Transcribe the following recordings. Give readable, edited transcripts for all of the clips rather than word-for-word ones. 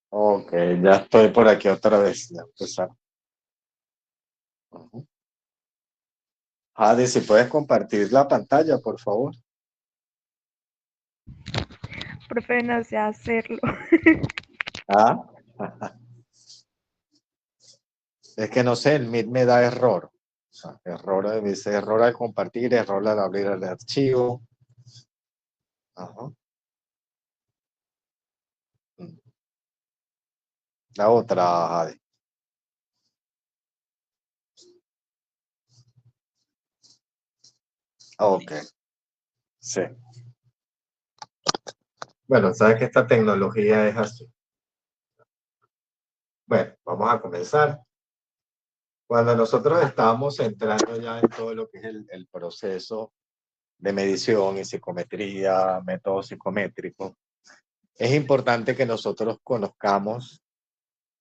Ok, ya estoy por aquí otra vez. Ya empezar. Ujú. Adi, si puedes compartir la pantalla, por favor. Profe, no sé hacerlo. Ah, es que no sé, el Meet me da error. O sea, error, me dice error al compartir, error al abrir el archivo. Ajá. Mm. La otra, Adi. Ok, sí. Bueno, sabes que esta tecnología es así. Bueno, vamos a comenzar. Cuando nosotros estábamos entrando ya en todo lo que es el proceso de medición y psicometría, método psicométrico, es importante que nosotros conozcamos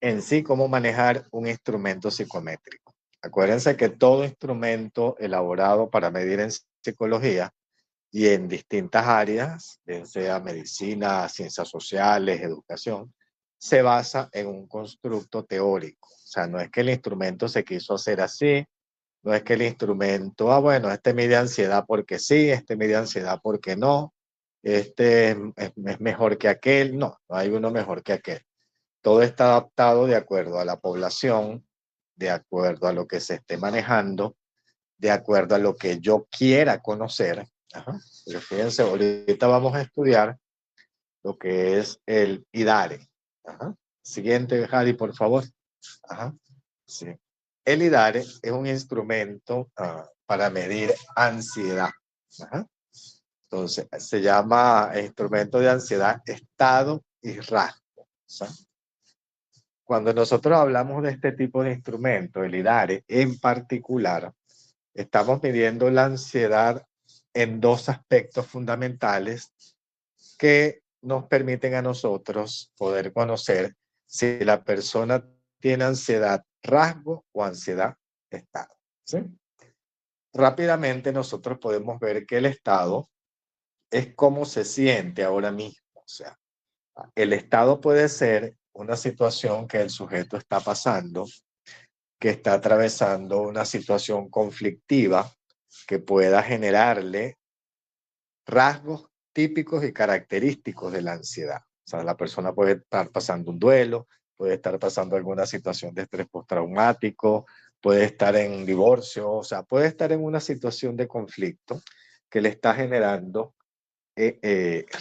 en sí cómo manejar un instrumento psicométrico. Acuérdense que todo instrumento elaborado para medir en psicología y en distintas áreas, bien sea medicina, ciencias sociales, educación, se basa en un constructo teórico. O sea, no es que el instrumento se quiso hacer así, no es que el instrumento, bueno, este mide ansiedad porque sí, este mide ansiedad porque no, este es mejor que aquel, no, no hay uno mejor que aquel. Todo está adaptado de acuerdo a la población, de acuerdo a lo que se esté manejando, de acuerdo a lo que yo quiera conocer. Ajá. Pero fíjense, ahorita vamos a estudiar lo que es el IDARE. Ajá. Siguiente, Jari, por favor. Ajá. Sí. El IDARE es un instrumento para medir ansiedad. Ajá. Entonces, se llama instrumento de ansiedad, estado y rasgo. ¿Sí? Cuando nosotros hablamos de este tipo de instrumento, el IDARE en particular, estamos midiendo la ansiedad en dos aspectos fundamentales que nos permiten a nosotros poder conocer si la persona tiene ansiedad rasgo o ansiedad estado. ¿Sí? Rápidamente nosotros podemos ver que el estado es cómo se siente ahora mismo. O sea, el estado puede ser una situación que el sujeto está pasando, que está atravesando una situación conflictiva que pueda generarle rasgos típicos y característicos de la ansiedad. O sea, la persona puede estar pasando un duelo, puede estar pasando alguna situación de estrés postraumático, puede estar en divorcio, o sea, puede estar en una situación de conflicto que le está generando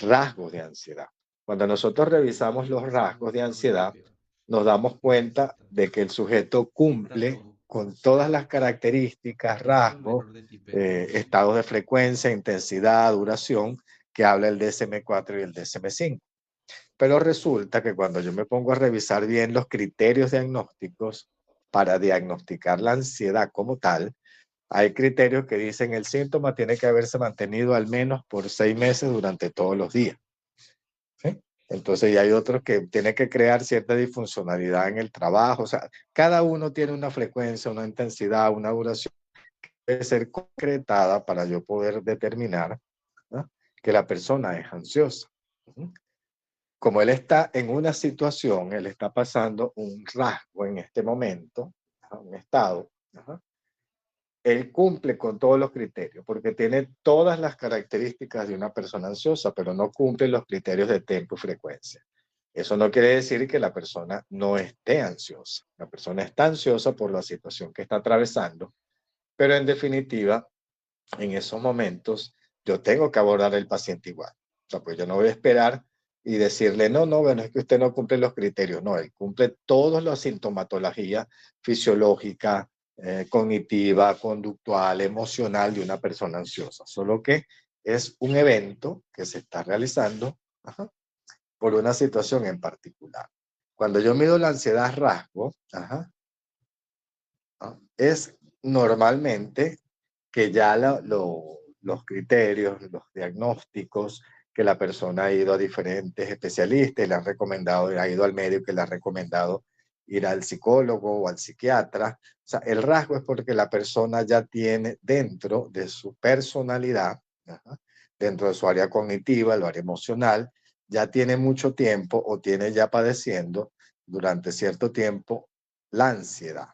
rasgos de ansiedad. Cuando nosotros revisamos los rasgos de ansiedad, nos damos cuenta de que el sujeto cumple con todas las características, rasgos, estados de frecuencia, intensidad, duración que habla el DSM-4 y el DSM-5. Pero resulta que cuando yo me pongo a revisar bien los criterios diagnósticos para diagnosticar la ansiedad como tal, hay criterios que dicen el síntoma tiene que haberse mantenido al menos por 6 meses durante todos los días. ¿Sí? Entonces, y hay otros que tienen que crear cierta disfuncionalidad en el trabajo. O sea, cada uno tiene una frecuencia, una intensidad, una duración que debe ser concretada para yo poder determinar, ¿no?, que la persona es ansiosa. Como él está en una situación, él está pasando un rasgo en este momento, un estado, él cumple con todos los criterios, porque tiene todas las características de una persona ansiosa, pero no cumple los criterios de tiempo y frecuencia. Eso no quiere decir que la persona no esté ansiosa. La persona está ansiosa por la situación que está atravesando, pero en definitiva, en esos momentos, yo tengo que abordar al paciente igual. O sea, pues yo no voy a esperar y decirle, no, no, bueno, es que usted no cumple los criterios. No, él cumple todas las sintomatologías fisiológicas, cognitiva, conductual, emocional de una persona ansiosa. Solo que es un evento que se está realizando, ajá, por una situación en particular. Cuando yo mido la ansiedad rasgo, ajá, es normalmente que ya los criterios, los diagnósticos, que la persona ha ido a diferentes especialistas, le han recomendado, ha ido al médico y le ha recomendado ir al psicólogo o al psiquiatra. O sea, el rasgo es porque la persona ya tiene dentro de su personalidad, ajá, dentro de su área cognitiva, el área emocional, ya tiene mucho tiempo o tiene ya padeciendo durante cierto tiempo la ansiedad.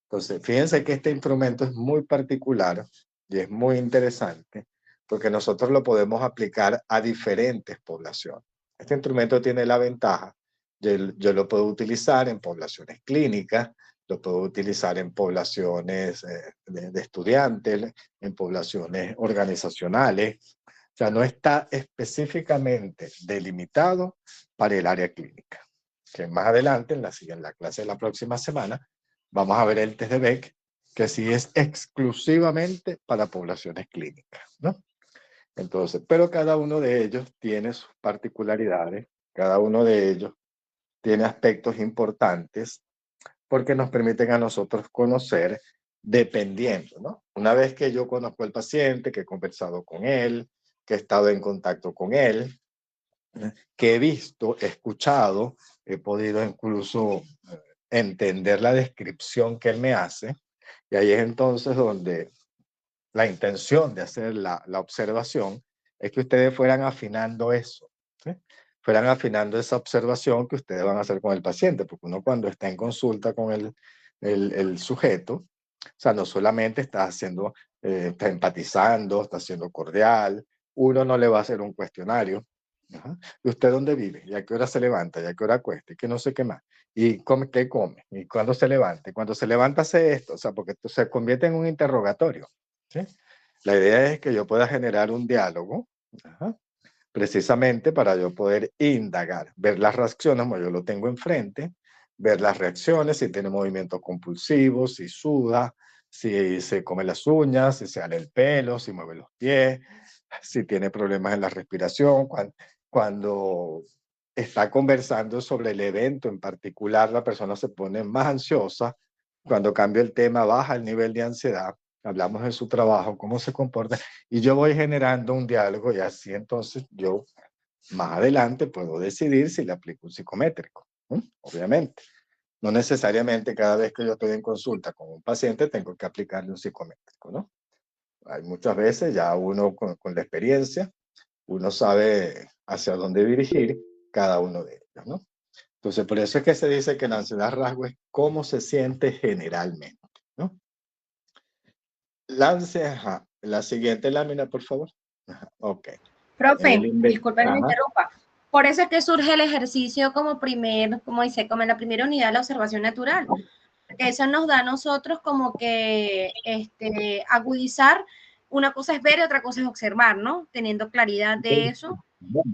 Entonces, fíjense que este instrumento es muy particular y es muy interesante porque nosotros lo podemos aplicar a diferentes poblaciones. Este instrumento tiene la ventaja, yo lo puedo utilizar en poblaciones clínicas, lo puedo utilizar en poblaciones de estudiantes, en poblaciones organizacionales. O sea, no está específicamente delimitado para el área clínica. Que más adelante, en la clase de la próxima semana, vamos a ver el test de Beck, que sí es exclusivamente para poblaciones clínicas, ¿no? Entonces, pero cada uno de ellos tiene sus particularidades, cada uno de ellos tiene aspectos importantes porque nos permiten a nosotros conocer dependiendo, ¿no? Una vez que yo conozco al paciente, que he conversado con él, que he estado en contacto con él, que he visto, he escuchado, he podido incluso entender la descripción que él me hace, y ahí es entonces donde la intención de hacer la observación es que ustedes fueran afinando eso, ¿sí? Fueran afinando esa observación que ustedes van a hacer con el paciente, porque uno cuando está en consulta con el sujeto, o sea, no solamente está haciendo, está empatizando, está siendo cordial, uno no le va a hacer un cuestionario. Ajá. ¿Y usted dónde vive? ¿Y a qué hora se levanta? ¿Y a qué hora acuesta? ¿Y qué no sé qué más? ¿Y come, qué come? ¿Y cuándo se levanta? Y cuando se levanta hace esto, o sea, porque esto se convierte en un interrogatorio, ¿sí? La idea es que yo pueda generar un diálogo, ajá, precisamente para yo poder indagar, ver las reacciones, como yo lo tengo enfrente, ver las reacciones, si tiene movimientos compulsivos, si suda, si se come las uñas, si se ale el pelo, si mueve los pies, si tiene problemas en la respiración, cuando está conversando sobre el evento en particular, la persona se pone más ansiosa, cuando cambia el tema baja el nivel de ansiedad, hablamos de su trabajo, cómo se comporta, y yo voy generando un diálogo y así entonces yo más adelante puedo decidir si le aplico un psicométrico, ¿no? Obviamente. No necesariamente cada vez que yo estoy en consulta con un paciente tengo que aplicarle un psicométrico, ¿no? Hay muchas veces ya uno con la experiencia, uno sabe hacia dónde dirigir cada uno de ellos, ¿no? Entonces, por eso es que se dice que la ansiedad rasgo es cómo se siente generalmente, ¿no? Lance, ajá. La siguiente lámina, por favor. Ajá. Ok. Profe, disculpe que me Ajá. interrumpa. Por eso es que surge el ejercicio como como dice, como en la primera unidad de la observación natural. Porque eso nos da a nosotros como que agudizar. Una cosa es ver y otra cosa es observar, ¿no? Teniendo claridad de eso.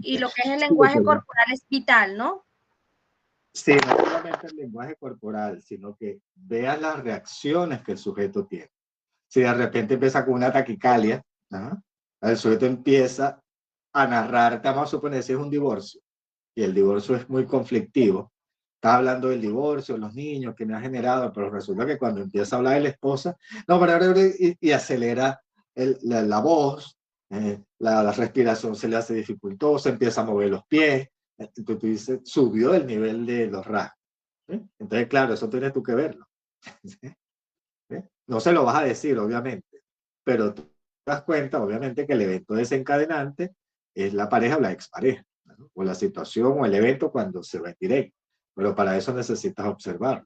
Y lo que es el lenguaje corporal es vital, ¿no? Sí, no solamente el lenguaje corporal, sino que veas las reacciones que el sujeto tiene. Si de repente empieza con una taquicardia, ¿ajá? El sujeto empieza a narrarte, vamos a suponer si es un divorcio, y el divorcio es muy conflictivo, está hablando del divorcio, los niños que me ha generado, pero resulta que cuando empieza a hablar de la esposa, no, y acelera la voz, la respiración se le hace dificultosa, empieza a mover los pies, entonces tú dices, subió el nivel de los rasgos. ¿Sí? Entonces, claro, eso tienes tú que verlo. ¿Sí? No se lo vas a decir, obviamente, pero tú te das cuenta, obviamente, que el evento desencadenante es la pareja o la expareja, ¿no? O la situación o el evento cuando se va en directo. Pero para eso necesitas observar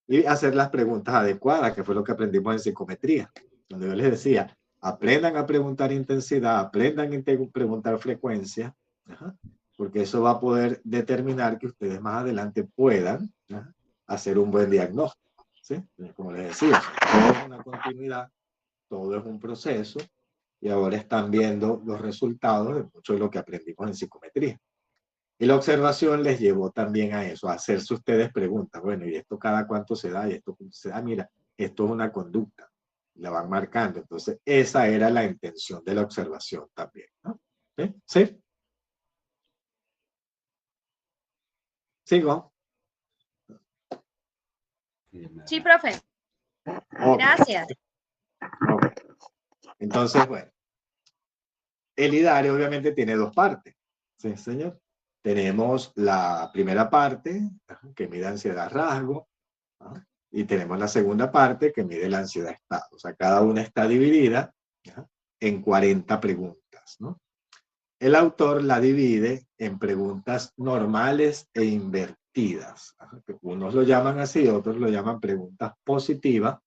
y hacer las preguntas adecuadas, que fue lo que aprendimos en psicometría, donde yo les decía, aprendan a preguntar intensidad, aprendan a preguntar frecuencia, ¿ajá? Porque eso va a poder determinar que ustedes más adelante puedan, ¿ajá?, hacer un buen diagnóstico, ¿sí? Como les decía, todo es una continuidad, todo es un proceso, y ahora están viendo los resultados de mucho de lo que aprendimos en psicometría. Y la observación les llevó también a eso, a hacerse ustedes preguntas. Bueno, ¿y esto cada cuánto se da? ¿Y esto cómo se da? Mira, esto es una conducta. La van marcando. Entonces, esa era la intención de la observación también, ¿no? ¿Sí? ¿Sí? ¿Sigo? Sí, profe. Okay. Gracias. Okay. Entonces, bueno, el IDARE obviamente tiene dos partes. ¿Sí, señor? Tenemos la primera parte, que mide ansiedad rasgo, ¿no? Y tenemos la segunda parte que mide la ansiedad estado. O sea, cada una está dividida, ¿no?, en 40 preguntas, ¿no? El autor la divide en preguntas normales e invertidas. invertidas. Que unos lo llaman así, otros lo llaman preguntas positivas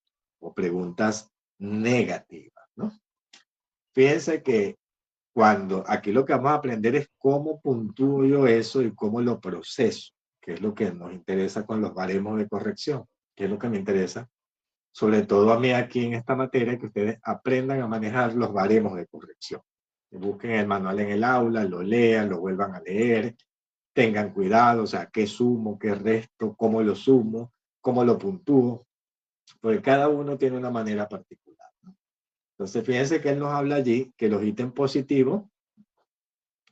o preguntas negativas, ¿no? Fíjense que aquí lo que vamos a aprender es cómo puntúo yo eso y cómo lo proceso, que es lo que nos interesa con los baremos de corrección, que es lo que me interesa, sobre todo a mí aquí en esta materia, que ustedes aprendan a manejar los baremos de corrección. Busquen el manual en el aula, lo lean, lo vuelvan a leer, tengan cuidado, o sea, qué sumo, qué resto, cómo lo sumo, cómo lo puntúo, porque cada uno tiene una manera particular, ¿no? Entonces, fíjense que él nos habla allí que los ítems positivos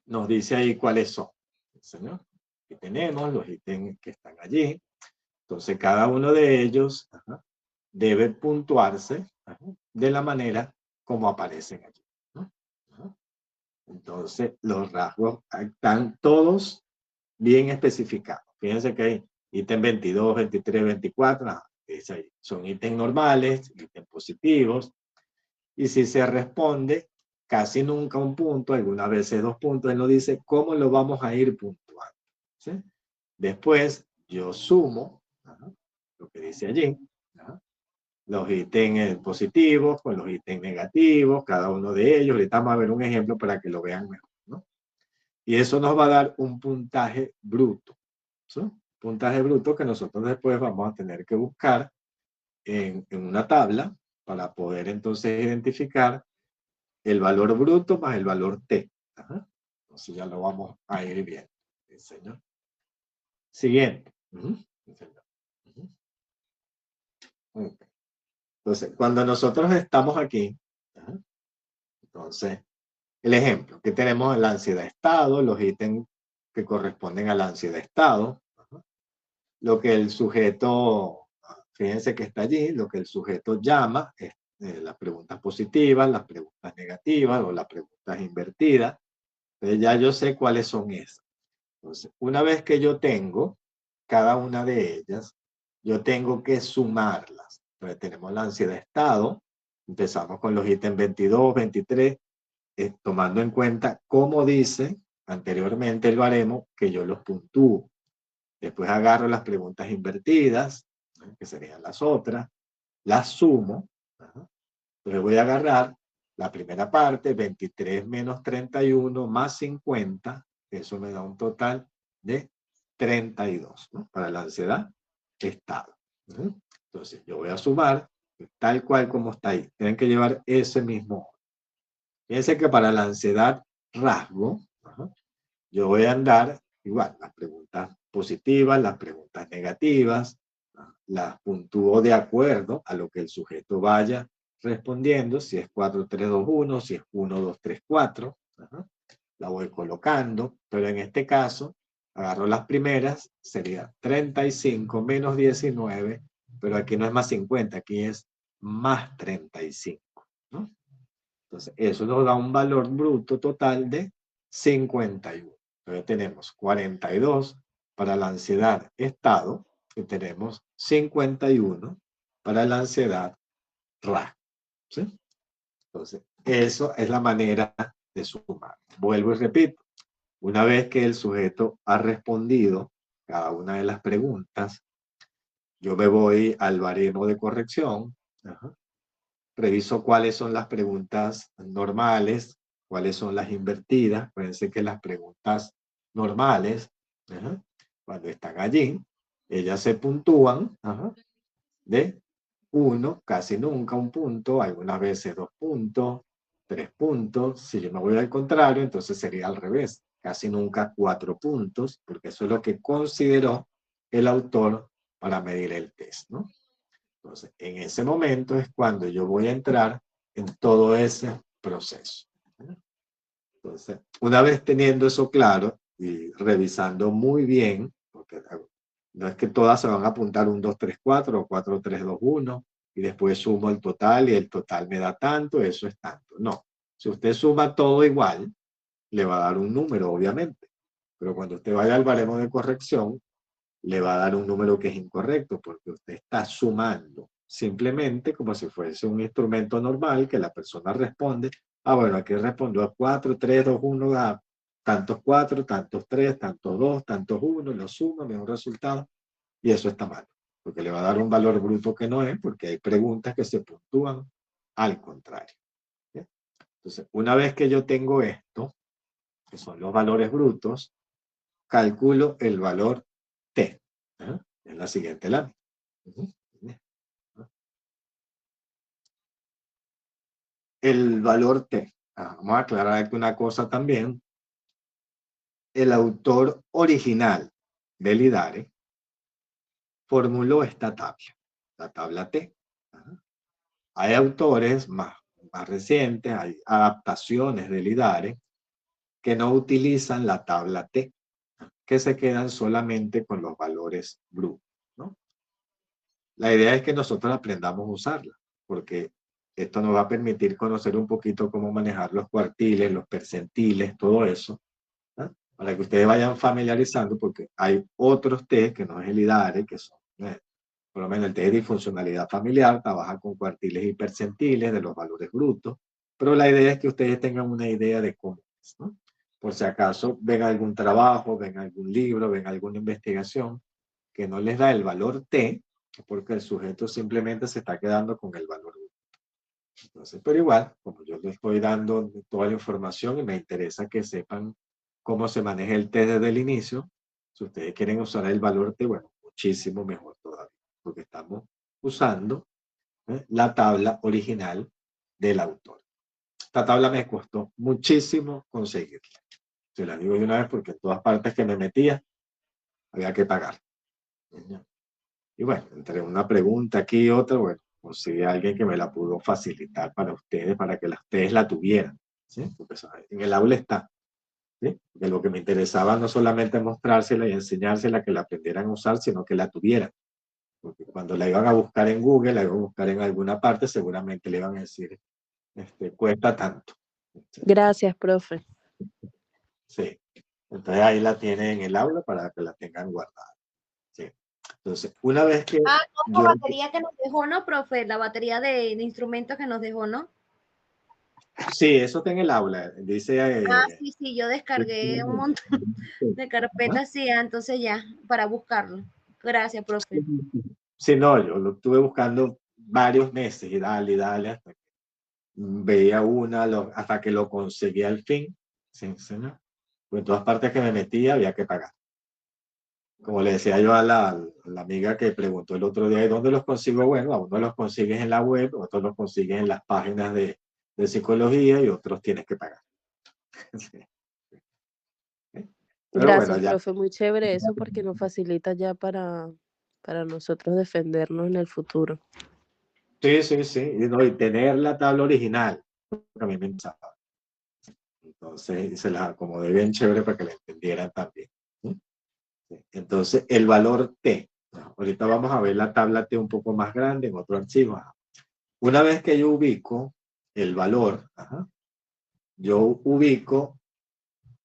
nos dice ahí cuáles son. ¿Señor? Aquí tenemos los ítems que están allí. Entonces, cada uno de ellos debe puntuarse de la manera como aparecen allí, ¿no? Entonces, los rasgos están todos bien especificados. Fíjense que hay ítem 22, 23, 24, son ítems normales, ítems positivos, y si se responde casi nunca un punto, algunas veces 2 puntos, él nos dice cómo lo vamos a ir puntuando, ¿sí? Después yo sumo lo que dice allí, los ítems positivos con los ítems negativos, cada uno de ellos. Ahorita vamos a ver un ejemplo para que lo vean mejor, ¿no? Y eso nos va a dar un puntaje bruto, ¿sí? Puntaje bruto que nosotros después vamos a tener que buscar en una tabla para poder entonces identificar el valor bruto más el valor T. Entonces ya lo vamos a ir viendo. ¿Sí, señor? Siguiente. Sí, señor. Okay. Entonces, cuando nosotros estamos aquí, entonces, el ejemplo, que tenemos la ansiedad de estado, los ítems que corresponden a la ansiedad de estado, lo que el sujeto, fíjense que está allí, lo que el sujeto llama es las preguntas positivas, las preguntas negativas o las preguntas invertidas. Entonces ya yo sé cuáles son esas. Entonces, una vez que yo tengo cada una de ellas, yo tengo que sumarlas. Entonces tenemos la ansiedad de estado, empezamos con los ítems 22, 23, tomando en cuenta, como dice anteriormente el baremo, que yo los puntúo. Después agarro las preguntas invertidas, que serían las otras, las sumo. Entonces voy a agarrar la primera parte, 23 menos 31 más 50, eso me da un total de 32, ¿no? Para la ansiedad, estado. Entonces yo voy a sumar tal cual como está ahí. Tienen que llevar ese mismo orden. Fíjense que para la ansiedad rasgo, yo voy a andar igual, las preguntas positivas, las preguntas negativas, las puntúo de acuerdo a lo que el sujeto vaya respondiendo, si es 4, 3, 2, 1, si es 1, 2, 3, 4, la voy colocando, pero en este caso, agarro las primeras, sería 35 menos 19, pero aquí no es más 50, aquí es más 35, ¿no? Entonces, eso nos da un valor bruto total de 51. Entonces, tenemos 42 para la ansiedad estado y tenemos 51 para la ansiedad RA. ¿Sí? Entonces, eso es la manera de sumar. Vuelvo y repito. Una vez que el sujeto ha respondido cada una de las preguntas, yo me voy al baremo de corrección, reviso cuáles son las preguntas normales, cuáles son las invertidas. Acuérdense que las preguntas normales, cuando están allí, ellas se puntúan de 1, casi nunca un punto, algunas veces 2 puntos, 3 puntos. Si yo me voy al contrario, entonces sería al revés, casi nunca 4 puntos, porque eso es lo que consideró el autor para medir el test, ¿no? Entonces, en ese momento es cuando yo voy a entrar en todo ese proceso. Entonces, una vez teniendo eso claro y revisando muy bien, porque no es que todas se van a apuntar 1, 2, 3, 4 o 4, 3, 2, 1 y después sumo el total y el total me da tanto, eso es tanto. No, si usted suma todo igual, le va a dar un número, obviamente. Pero cuando usted vaya al baremo de corrección, le va a dar un número que es incorrecto porque usted está sumando simplemente como si fuese un instrumento normal que la persona responde. Ah, bueno, aquí respondió a 4, 3, 2, 1, tantos 4, tantos 3, tantos 2, tantos 1, lo sumo, me da un resultado, y eso está mal, porque le va a dar un valor bruto que no es, porque hay preguntas que se puntúan al contrario. ¿Bien? Entonces, una vez que yo tengo esto, que son los valores brutos, calculo el valor T, en la siguiente lámina. El valor T. Vamos a aclarar aquí una cosa también. El autor original del IDARE formuló esta tabla, la tabla T. Hay autores más recientes, hay adaptaciones del IDARE que no utilizan la tabla T, que se quedan solamente con los valores brutos, ¿no? La idea es que nosotros aprendamos a usarla, porque esto nos va a permitir conocer un poquito cómo manejar los cuartiles, los percentiles, todo eso, ¿no? Para que ustedes vayan familiarizando, porque hay otros test que no es el IDARE, que son, por lo menos el test de disfuncionalidad familiar, trabaja con cuartiles y percentiles de los valores brutos, pero la idea es que ustedes tengan una idea de cómo es, ¿no? Por si acaso ven algún trabajo, ven algún libro, ven alguna investigación que no les da el valor T, porque el sujeto simplemente se está quedando con el valor bruto. Entonces, pero igual, como yo les estoy dando toda la información y me interesa que sepan cómo se maneja el T desde el inicio, si ustedes quieren usar el valor T, bueno, muchísimo mejor todavía, porque estamos usando la tabla original del autor. Esta tabla me costó muchísimo conseguirla. Se la digo de una vez porque en todas partes que me metía había que pagar. Y bueno, entre una pregunta aquí y otra, bueno, conseguí a alguien que me la pudo facilitar para ustedes, para que ustedes la tuvieran, ¿sí? Porque en el aula está, ¿sí? Porque lo que me interesaba no solamente mostrársela y enseñársela, que la aprendieran a usar, sino que la tuvieran. Porque cuando la iban a buscar en Google, la iban a buscar en alguna parte, seguramente le iban a decir, cuesta tanto. Gracias, profe. Sí. Entonces ahí la tienen en el aula para que la tengan guardada. Sí. Entonces, una vez que no, yo... la batería que nos dejó, ¿no, profe? La batería de instrumentos que nos dejó, ¿no? Sí, eso está en el aula. Dice... sí, yo descargué un montón de carpetas, sí, entonces ya, para buscarlo. Gracias, profe. Sí, no, yo lo estuve buscando varios meses y dale, hasta que veía una, hasta que lo conseguí al fin. Sí, sí, ¿no? Pues en todas partes que me metía había que pagar. Como le decía yo a la amiga que preguntó el otro día, ¿y dónde los consigo? Bueno, a uno los consigues en la web, otros los consigues en las páginas de psicología y otros tienes que pagar. Sí. Pero Gracias, bueno, ya. profe. Muy chévere eso porque nos facilita ya para nosotros defendernos en el futuro. Sí, sí, sí. Y tener la tabla original, que a mí me interesaba. Entonces, se la acomodé bien chévere para que la entendieran también. ¿Sí? Entonces, el valor T. Ahorita vamos a ver la tabla T un poco más grande en otro archivo. Una vez que yo ubico el valor, yo ubico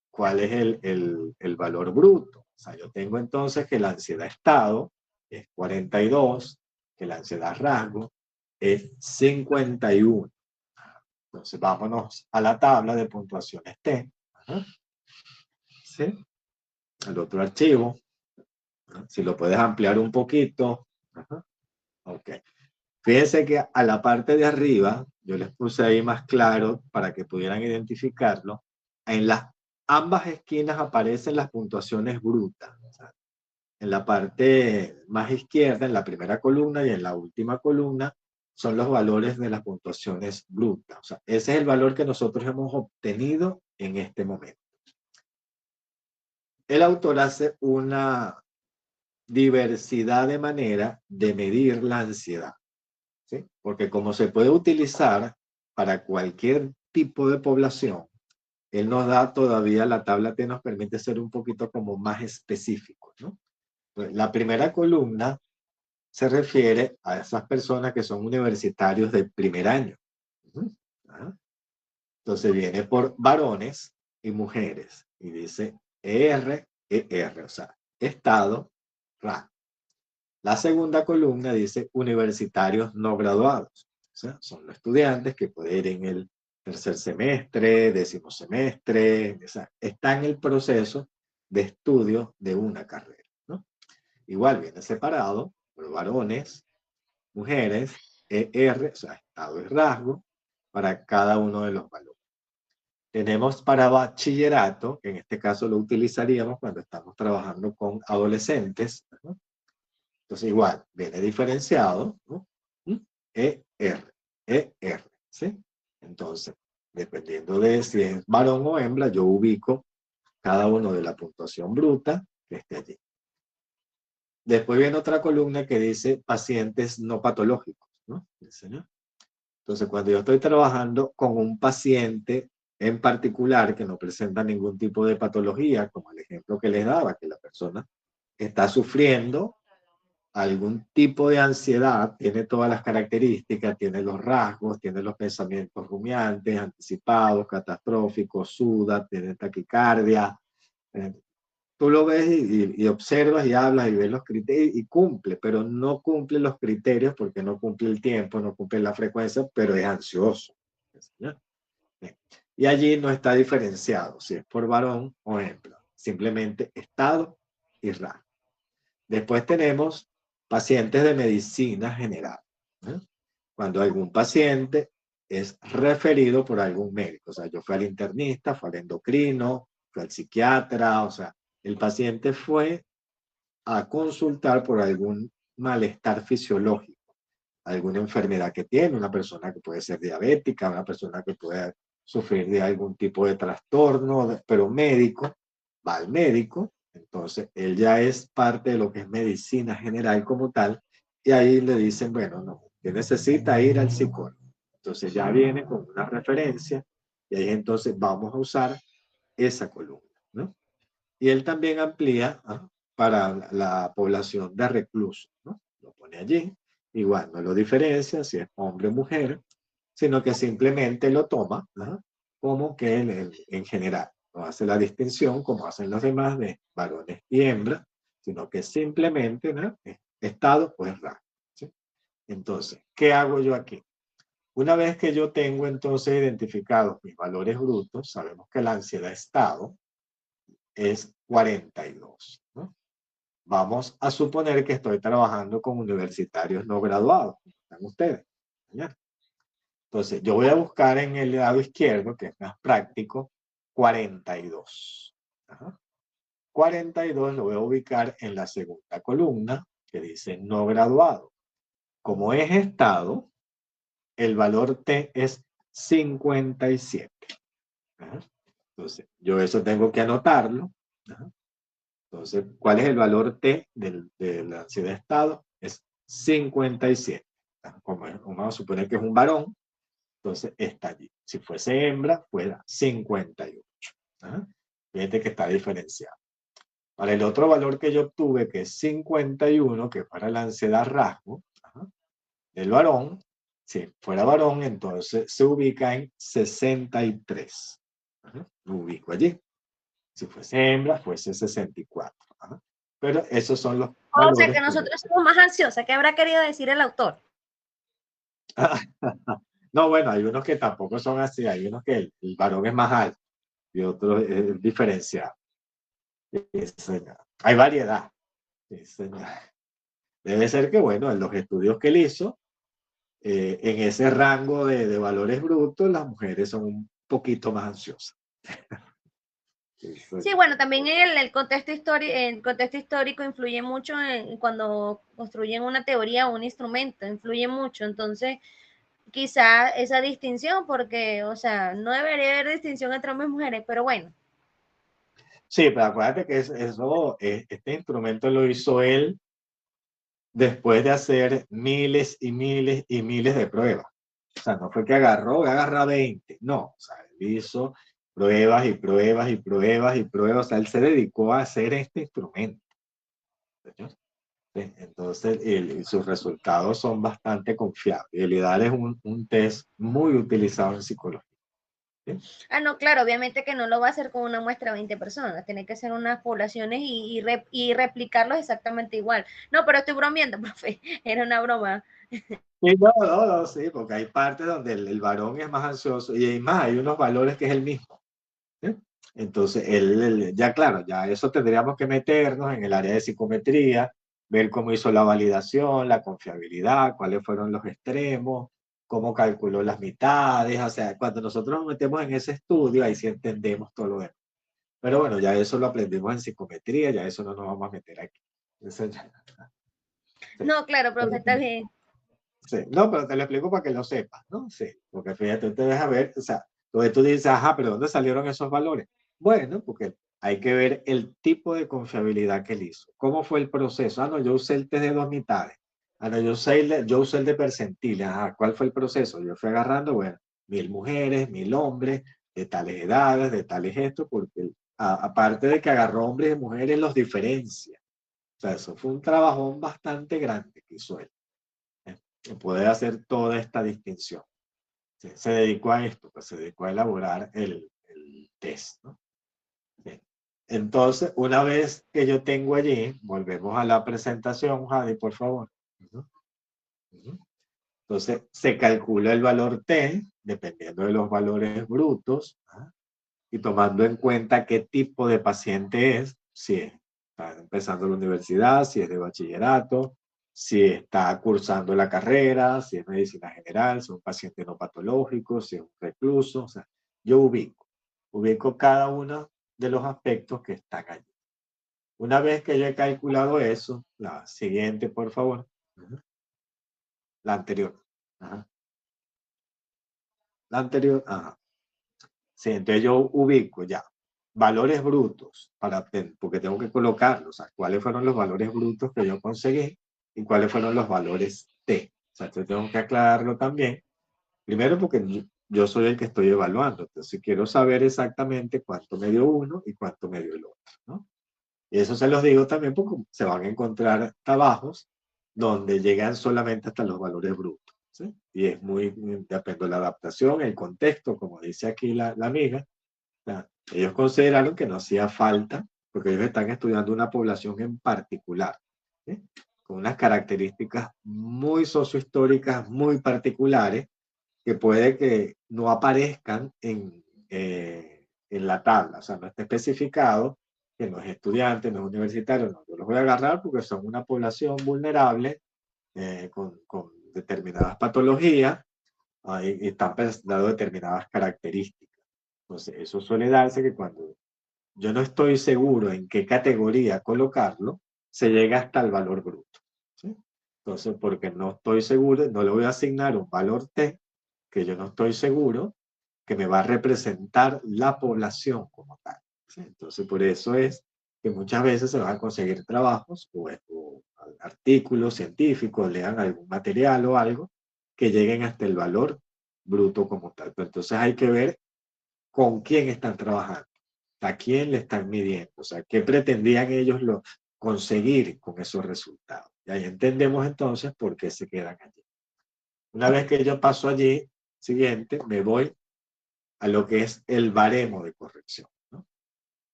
cuál es el valor bruto. O sea, yo tengo entonces que la ansiedad estado es 42, que la ansiedad rasgo es 51. Entonces, vámonos a la tabla de puntuaciones T. ¿Sí? El otro archivo. Si lo puedes ampliar un poquito. Ok. Fíjense que a la parte de arriba, yo les puse ahí más claro para que pudieran identificarlo. En ambas esquinas aparecen las puntuaciones brutas. O sea, en la parte más izquierda, en la primera columna y en la última columna, son los valores de las puntuaciones brutas. O sea, ese es el valor que nosotros hemos obtenido en este momento. El autor hace una diversidad de maneras de medir la ansiedad, ¿sí? Porque como se puede utilizar para cualquier tipo de población, él nos da todavía, la tabla T nos permite ser un poquito como más específicos, ¿no? Pues la primera columna se refiere a esas personas que son universitarios de primer año. Entonces viene por varones y mujeres y dice ER, o sea, estado, rango. La segunda columna dice universitarios no graduados. O sea, son los estudiantes que pueden ir en el tercer semestre, 10º semestre, o sea, está en el proceso de estudio de una carrera, ¿no? Igual viene separado por varones, mujeres, ER, o sea, estado y rasgo, para cada uno de los valores. Tenemos para bachillerato, que en este caso lo utilizaríamos cuando estamos trabajando con adolescentes, ¿no? Entonces igual, viene diferenciado, ¿no? ER, ER, ¿sí? Entonces, dependiendo de si es varón o hembra, yo ubico cada uno de la puntuación bruta que esté allí. Después viene otra columna que dice pacientes no patológicos, ¿no? Entonces, cuando yo estoy trabajando con un paciente en particular que no presenta ningún tipo de patología, como el ejemplo que les daba, que la persona está sufriendo algún tipo de ansiedad, tiene todas las características, tiene los rasgos, tiene los pensamientos rumiantes, anticipados, catastróficos, suda, tiene taquicardia. Tú lo ves y observas y hablas y ves los criterios y cumple, pero no cumple los criterios porque no cumple el tiempo, no cumple la frecuencia, pero es ansioso. ¿Ya? Y allí no está diferenciado si es por varón o hembra, simplemente estado y rango. Después tenemos pacientes de medicina general, ¿no? Cuando algún paciente es referido por algún médico, o sea, yo fui al internista, fui al endocrino, fui al psiquiatra, o sea, el paciente fue a consultar por algún malestar fisiológico, alguna enfermedad que tiene, una persona que puede ser diabética, una persona que puede sufrir de algún tipo de trastorno, pero médico, va al médico, entonces él ya es parte de lo que es medicina general como tal, y ahí le dicen, bueno, no, que necesita ir al psicólogo. Entonces ya viene con una referencia, y ahí entonces vamos a usar esa columna, ¿no? Y él también amplía para la población de reclusos, ¿no? Lo pone allí, igual no lo diferencia si es hombre o mujer, sino que simplemente lo toma, ¿no? Como que en general, no hace la distinción como hacen los demás de varones y hembras, sino que simplemente, ¿no? Estado pues rango, ¿sí? Entonces, ¿qué hago yo aquí? Una vez que yo tengo entonces identificados mis valores brutos, sabemos que la ansiedad estado es 42, ¿no? Vamos a suponer que estoy trabajando con universitarios no graduados, como están ustedes. ¿Ya? Entonces, yo voy a buscar en el lado izquierdo, que es más práctico, 42. Ajá. 42 lo voy a ubicar en la segunda columna, que dice no graduado. Como es estado, el valor T es 57. Ajá. Entonces, yo eso tengo que anotarlo. Ajá. Entonces, ¿cuál es el valor T de la ansiedad de estado? Es 57. Como vamos a suponer que es un varón, entonces está allí. Si fuese hembra, fuera 58. ¿Ah? Fíjate que está diferenciado. Para el otro valor que yo obtuve, que es 51, que para la ansiedad rasgo, del varón, si fuera varón, entonces se ubica en 63. Lo ubico allí. Si fuese hembra, fuese 64. Pero esos son los O sea valores que nosotros somos más ansiosas. ¿Qué habrá querido decir el autor? No, bueno, hay unos que tampoco son así. Hay unos que el varón es más alto y otros es diferenciado. Hay variedad. Debe ser que, bueno, en los estudios que él hizo, en ese rango de valores brutos, las mujeres son un poquito más ansiosas. Sí, bueno, también el contexto histórico influye mucho en cuando construyen una teoría o un instrumento, influye mucho. Entonces, quizá esa distinción, porque, o sea, no debería haber distinción entre hombres y mujeres, pero bueno. Sí, pero acuérdate que este instrumento lo hizo él después de hacer miles y miles y miles de pruebas. O sea, no fue que agarra 20, no, o sea, él hizo pruebas y pruebas y pruebas y pruebas, o sea, él se dedicó a hacer este instrumento. ¿Sí? Entonces, sus resultados son bastante confiables. El IDAL es un test muy utilizado en psicología. Ah, no, claro, obviamente que no lo va a hacer con una muestra de 20 personas, tiene que ser unas poblaciones y replicarlos exactamente igual. No, pero estoy bromeando, profe, era una broma. Sí, no, sí, porque hay partes donde el varón es más ansioso y hay más, hay unos valores que es el mismo. ¿Sí? Entonces, ya claro, ya eso tendríamos que meternos en el área de psicometría, ver cómo hizo la validación, la confiabilidad, cuáles fueron los extremos, cómo calculó las mitades, o sea, cuando nosotros nos metemos en ese estudio, ahí sí entendemos todo lo demás. Pero bueno, ya eso lo aprendimos en psicometría, ya eso no nos vamos a meter aquí. Eso ya, sí. No, claro, profe, está bien. Sí, no, pero te lo explico para que lo sepas, ¿no? Sí, porque fíjate, tú te dejas ver, o sea, lo que tú dices, ajá, pero ¿dónde salieron esos valores? Bueno, porque hay que ver el tipo de confiabilidad que él hizo. ¿Cómo fue el proceso? Ah, no, yo usé el test de dos mitades. Ah, no, yo usé el de percentiles. Ajá, ¿cuál fue el proceso? Yo fui agarrando, bueno, 1000 mujeres, 1000 hombres, de tales edades, de tales gestos, porque aparte de que agarró hombres y mujeres, los diferencia. O sea, eso fue un trabajón bastante grande que hizo él. Poder hacer toda esta distinción. ¿Sí? Se dedicó a esto, pues se dedicó a elaborar el test, ¿no? ¿Sí? Entonces, una vez que yo tengo allí, volvemos a la presentación, Javi, por favor. Entonces, se calcula el valor T, dependiendo de los valores brutos, ¿ah? Y tomando en cuenta qué tipo de paciente es, si está empezando la universidad, si es de bachillerato, si está cursando la carrera, si es medicina general, si es un paciente no patológico, si es un recluso, o sea, yo ubico cada uno de los aspectos que están allí. Una vez que yo he calculado eso, la siguiente, por favor, la anterior, ajá. La anterior, ajá. Sí, entonces yo ubico ya valores brutos, porque tengo que colocarlos, o sea, cuáles fueron los valores brutos que yo conseguí y cuáles fueron los valores T. O sea, entonces tengo que aclararlo también. Primero porque yo soy el que estoy evaluando, entonces quiero saber exactamente cuánto me dio uno y cuánto me dio el otro, ¿no? Y eso se los digo también porque se van a encontrar trabajos donde llegan solamente hasta los valores brutos, ¿sí? Y es depende de la adaptación, el contexto, como dice aquí la amiga. Ellos consideraron que no hacía falta, porque ellos están estudiando una población en particular, ¿sí? Con unas características muy sociohistóricas, muy particulares, que puede que no aparezcan en la tabla, o sea, no está especificado que no es estudiante, no es universitario, no, yo los voy a agarrar porque son una población vulnerable con determinadas patologías y están dando determinadas características. Entonces, eso suele darse que cuando yo no estoy seguro en qué categoría colocarlo, se llega hasta el valor bruto, ¿sí? Entonces, porque no estoy seguro, no le voy a asignar un valor T que yo no estoy seguro que me va a representar la población como tal, ¿sí? Entonces, por eso es que muchas veces se van a conseguir trabajos o artículos científicos, lean algún material o algo, que lleguen hasta el valor bruto como tal. Pero entonces hay que ver con quién están trabajando, a quién le están midiendo, o sea, qué pretendían ellos conseguir con esos resultados. Y ahí entendemos entonces por qué se quedan allí. Una vez que yo paso allí, siguiente, me voy a lo que es el baremo de corrección, ¿no?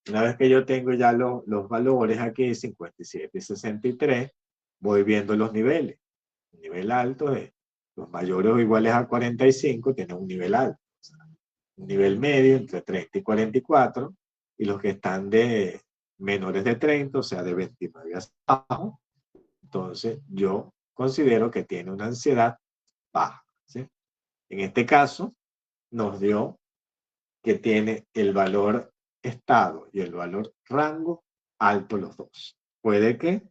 Una vez que yo tengo ya los valores aquí, 57 y 63, voy viendo los niveles. El nivel alto de los mayores o iguales a 45 tienen un nivel alto. O sea, un nivel medio entre 30 y 44, y los que están de menores de 30, o sea, de 29 hacia abajo, entonces yo considero que tiene una ansiedad baja, ¿sí? En este caso, nos dio que tiene el valor estado y el valor rango alto los dos. Puede que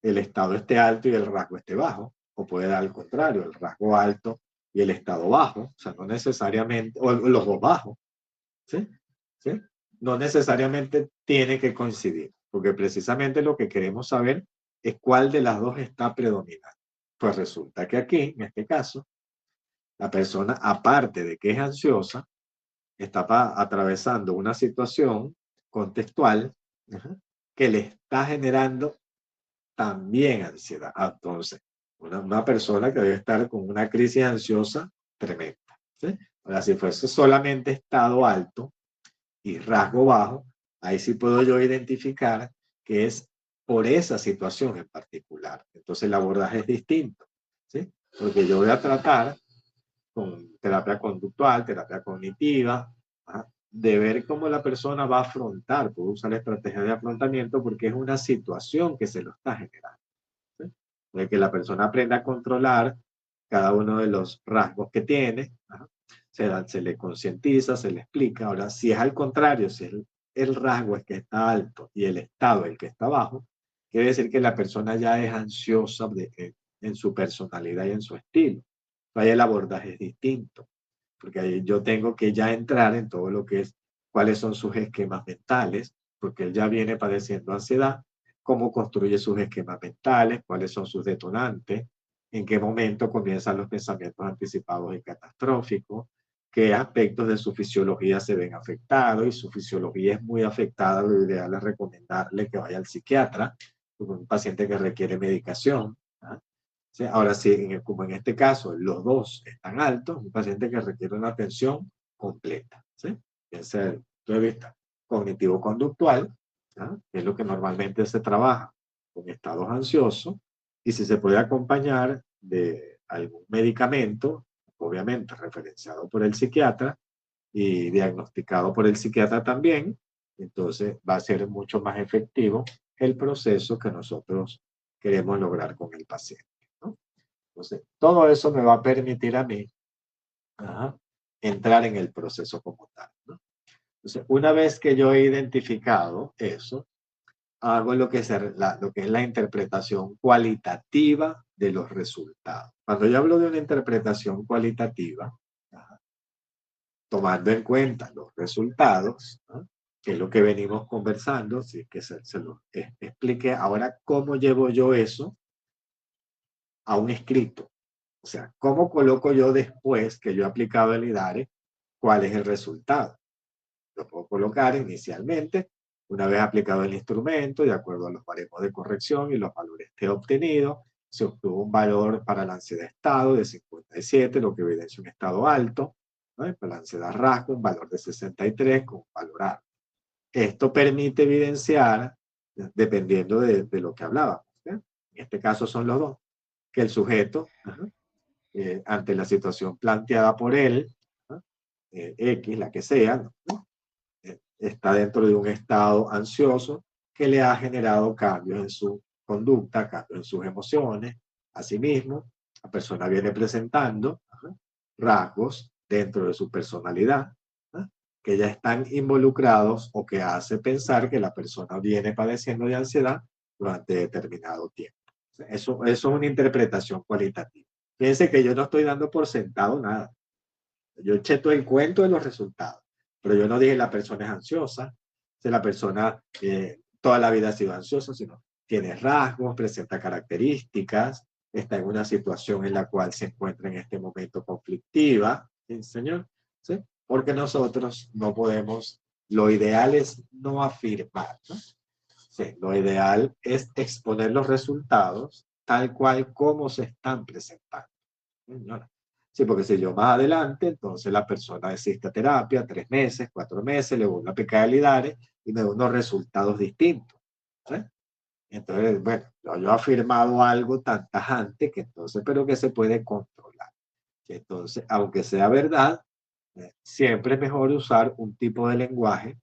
el estado esté alto y el rasgo esté bajo, o puede dar al contrario, el rasgo alto y el estado bajo, o sea, no necesariamente, o los dos bajos, ¿sí? ¿Sí? No necesariamente tiene que coincidir, porque precisamente lo que queremos saber es cuál de las dos está predominando. Pues resulta que aquí, en este caso, la persona, aparte de que es ansiosa, está atravesando una situación contextual, ajá, que le está generando también ansiedad. Entonces, una persona que debe estar con una crisis ansiosa tremenda, ¿sí? Ahora, si fuese solamente estado alto y rasgo bajo, ahí sí puedo yo identificar que es por esa situación en particular. Entonces el abordaje es distinto, ¿sí? Porque yo voy a tratar con terapia conductual, terapia cognitiva, ¿ah? De ver cómo la persona va a afrontar, puedo usar estrategias de afrontamiento porque es una situación que se lo está generando, ¿sí? De que la persona aprenda a controlar cada uno de los rasgos que tiene, ¿ah? Se le concientiza, se le explica. Ahora, si es al contrario, si el rasgo es que está alto y el estado el que está bajo, quiere decir que la persona ya es ansiosa en su personalidad y en su estilo. Ahí el abordaje es distinto, porque ahí yo tengo que ya entrar en todo lo que es cuáles son sus esquemas mentales, porque él ya viene padeciendo ansiedad, cómo construye sus esquemas mentales, cuáles son sus detonantes, en qué momento comienzan los pensamientos anticipados y catastróficos, qué aspectos de su fisiología se ven afectados, y su fisiología es muy afectada, lo ideal es recomendarle que vaya al psiquiatra, un paciente que requiere medicación, ¿ah? ¿Sí? Ahora sí, como en este caso los dos están altos, un paciente que requiere una atención completa, ¿sí? Desde el punto de vista cognitivo-conductual, ¿ah? Que es lo que normalmente se trabaja con estados ansiosos, y si se puede acompañar de algún medicamento, obviamente referenciado por el psiquiatra y diagnosticado por el psiquiatra también, entonces va a ser mucho más efectivo el proceso que nosotros queremos lograr con el paciente, ¿no? Entonces, todo eso me va a permitir a mí, ajá, entrar en el proceso como tal, ¿no? Entonces, una vez que yo he identificado eso, hago lo que es la interpretación cualitativa de los resultados. Cuando yo hablo de una interpretación cualitativa, ajá, tomando en cuenta los resultados, ¿no? Que es lo que venimos conversando, sí, que se lo explique ahora cómo llevo yo eso a un escrito. O sea, ¿cómo coloco yo después que yo he aplicado el IDARE cuál es el resultado? Lo puedo colocar inicialmente, una vez aplicado el instrumento, de acuerdo a los baremos de corrección y los valores que he obtenido, se obtuvo un valor para la ansiedad estado de 57, lo que evidencia un estado alto, ¿no? Para la ansiedad rasgo, un valor de 63 con un valor alto. Esto permite evidenciar, dependiendo de lo que hablábamos, ¿sí? En este caso son los dos, que el sujeto, ante la situación planteada por él, ¿no? X, la que sea, ¿no? Está dentro de un estado ansioso que le ha generado cambios en su conducta, cambios en sus emociones. Asimismo, la persona viene presentando, ¿no?, rasgos dentro de su personalidad, ¿no?, que ya están involucrados o que hace pensar que la persona viene padeciendo de ansiedad durante determinado tiempo. Eso es una interpretación cualitativa. Fíjense que yo no estoy dando por sentado nada. Yo eché todo el cuento de los resultados, pero yo no dije la persona es ansiosa, si la persona toda la vida ha sido ansiosa, sino tiene rasgos, presenta características, está en una situación en la cual se encuentra en este momento conflictiva, ¿sí, señor? ¿Sí? Porque nosotros no podemos, lo ideal es no afirmar, ¿no? Sí, lo ideal es exponer los resultados tal cual como se están presentando. Señora. Sí, porque si yo más adelante, entonces la persona asiste a terapia 3 meses, 4 meses, le vuelvo a aplicar el IDARE y me da unos resultados distintos, ¿sí? Entonces, bueno, yo he afirmado algo tan tajante que entonces, pero que se puede controlar. Entonces, aunque sea verdad, siempre es mejor usar un tipo de lenguaje,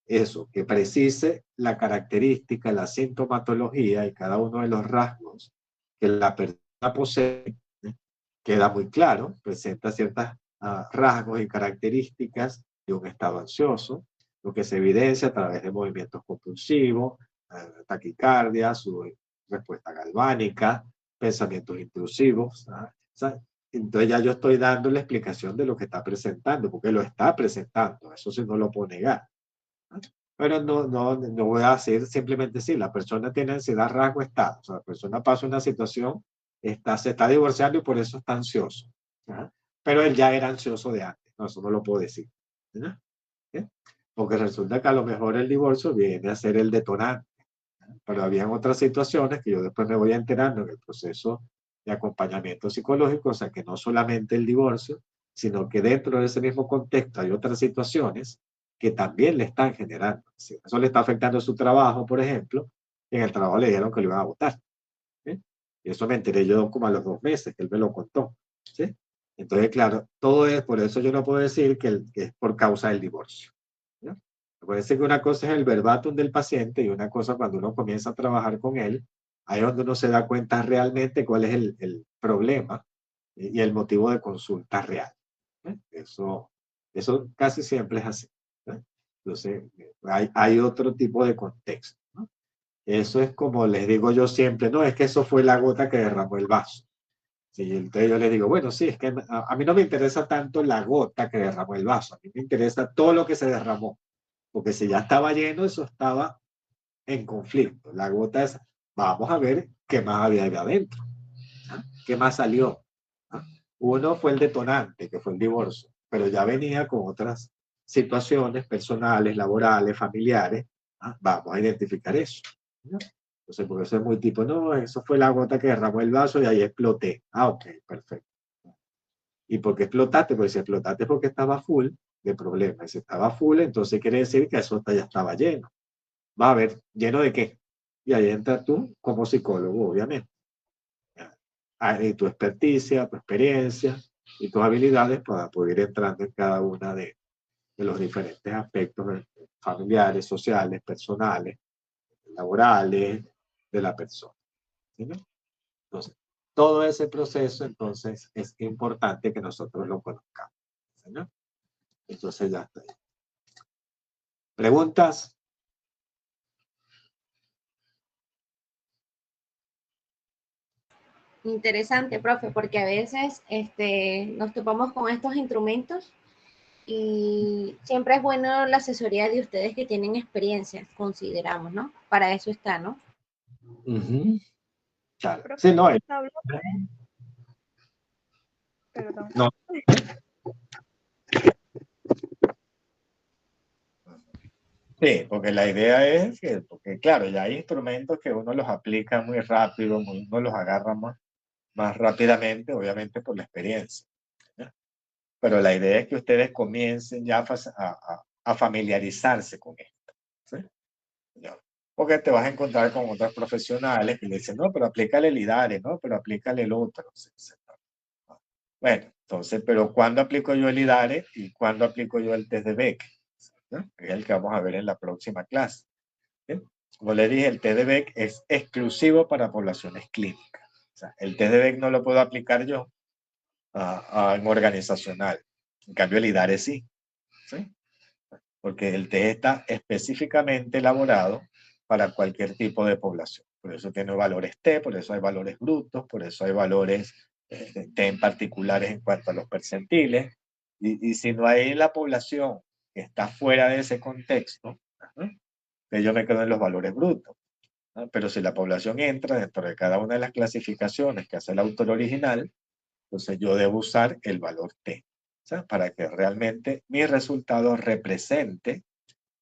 eso, que precise la característica, la sintomatología y cada uno de los rasgos que la persona posee, queda muy claro, presenta ciertos rasgos y características de un estado ansioso, lo que se evidencia a través de movimientos compulsivos, taquicardia, su respuesta galvánica, pensamientos intrusivos, ¿sabes? Entonces ya yo estoy dando la explicación de lo que está presentando, porque lo está presentando, eso sí no lo puedo negar. Pero no voy a decir simplemente sí, la persona tiene ansiedad, rasgo, estado. O sea, la persona pasa una situación, se está divorciando y por eso está ansioso. ¿Ya? Pero él ya era ansioso de antes. No, eso no lo puedo decir. ¿Ya? ¿Ya? Porque resulta que a lo mejor el divorcio viene a ser el detonante. ¿Ya? Pero habían otras situaciones que yo después me voy enterando en el proceso de acompañamiento psicológico, o sea que no solamente el divorcio, sino que dentro de ese mismo contexto hay otras situaciones que también le están generando. ¿Sí? Eso le está afectando su trabajo, por ejemplo, y en el trabajo le dijeron que lo iban a votar. ¿Sí? Y eso me enteré yo como a los 2 meses, que él me lo contó. ¿Sí? Entonces, claro, todo es, por eso yo no puedo decir que es por causa del divorcio. ¿No? Puede ser que una cosa es el verbatim del paciente y una cosa cuando uno comienza a trabajar con él, ahí es donde uno se da cuenta realmente cuál es el problema y el motivo de consulta real. ¿Eh? Eso casi siempre es así. ¿Eh? Entonces, hay otro tipo de contexto. ¿No? Eso es como les digo yo siempre, no, es que eso fue la gota que derramó el vaso. Sí, entonces yo les digo, bueno, sí, es que a mí no me interesa tanto la gota que derramó el vaso, a mí me interesa todo lo que se derramó, porque si ya estaba lleno, eso estaba en conflicto. La gota es, vamos a ver qué más había ahí adentro, ¿no? ¿Qué más salió? ¿No? Uno fue el detonante, que fue el divorcio, pero ya venía con otras situaciones personales, laborales, familiares. ¿No? Vamos a identificar eso. ¿No? Entonces, porque eso es muy tipo, no, eso fue la gota que derramó el vaso y ahí exploté. Ah, ok, perfecto. ¿Y por qué explotaste? Pues si explotaste porque estaba full de problemas. Y si estaba full, entonces quiere decir que eso ya estaba lleno. Va a ver, ¿lleno de qué? Y ahí entras tú como psicólogo, obviamente. Y tu experticia, tu experiencia y tus habilidades para poder ir entrando en cada una de los diferentes aspectos familiares, sociales, personales, laborales de la persona. ¿Sí? Entonces, todo ese proceso, entonces, es importante que nosotros lo conozcamos. ¿Sí? Entonces, ya está. ¿Preguntas? Interesante, profe, porque a veces nos topamos con estos instrumentos y siempre es bueno la asesoría de ustedes que tienen experiencia, consideramos, ¿no? Para eso está, ¿no? Claro. Profe, Sí, no, hablo perdón. no. Sí, porque la idea es que, porque claro, ya hay instrumentos que uno los aplica muy rápido, uno los agarra más rápidamente, obviamente por la experiencia. ¿Ya? Pero la idea es que ustedes comiencen ya a familiarizarse con esto. ¿Sí? ¿Ya? Porque te vas a encontrar con otros profesionales que le dicen, no, pero aplícale el IDARE, no, pero aplícale el otro. ¿Sí? Bueno, entonces, pero ¿cuándo aplico yo el IDARE y cuándo aplico yo el test de Beck? ¿No? Es el que vamos a ver en la próxima clase. ¿Sí? Como le dije, el test de Beck es exclusivo para poblaciones clínicas. O sea, el test de Beck no lo puedo aplicar yo en organizacional. En cambio, el IDARE sí. ¿Sí? Porque el test está específicamente elaborado para cualquier tipo de población. Por eso tiene valores T, por eso hay valores brutos, por eso hay valores T en particulares en cuanto a los percentiles. Y si no hay la población que está fuera de ese contexto, yo me quedo en los valores brutos. ¿No? Pero si la población entra dentro de cada una de las clasificaciones que hace el autor original, entonces yo debo usar el valor T, ¿sabes? Para que realmente mi resultado represente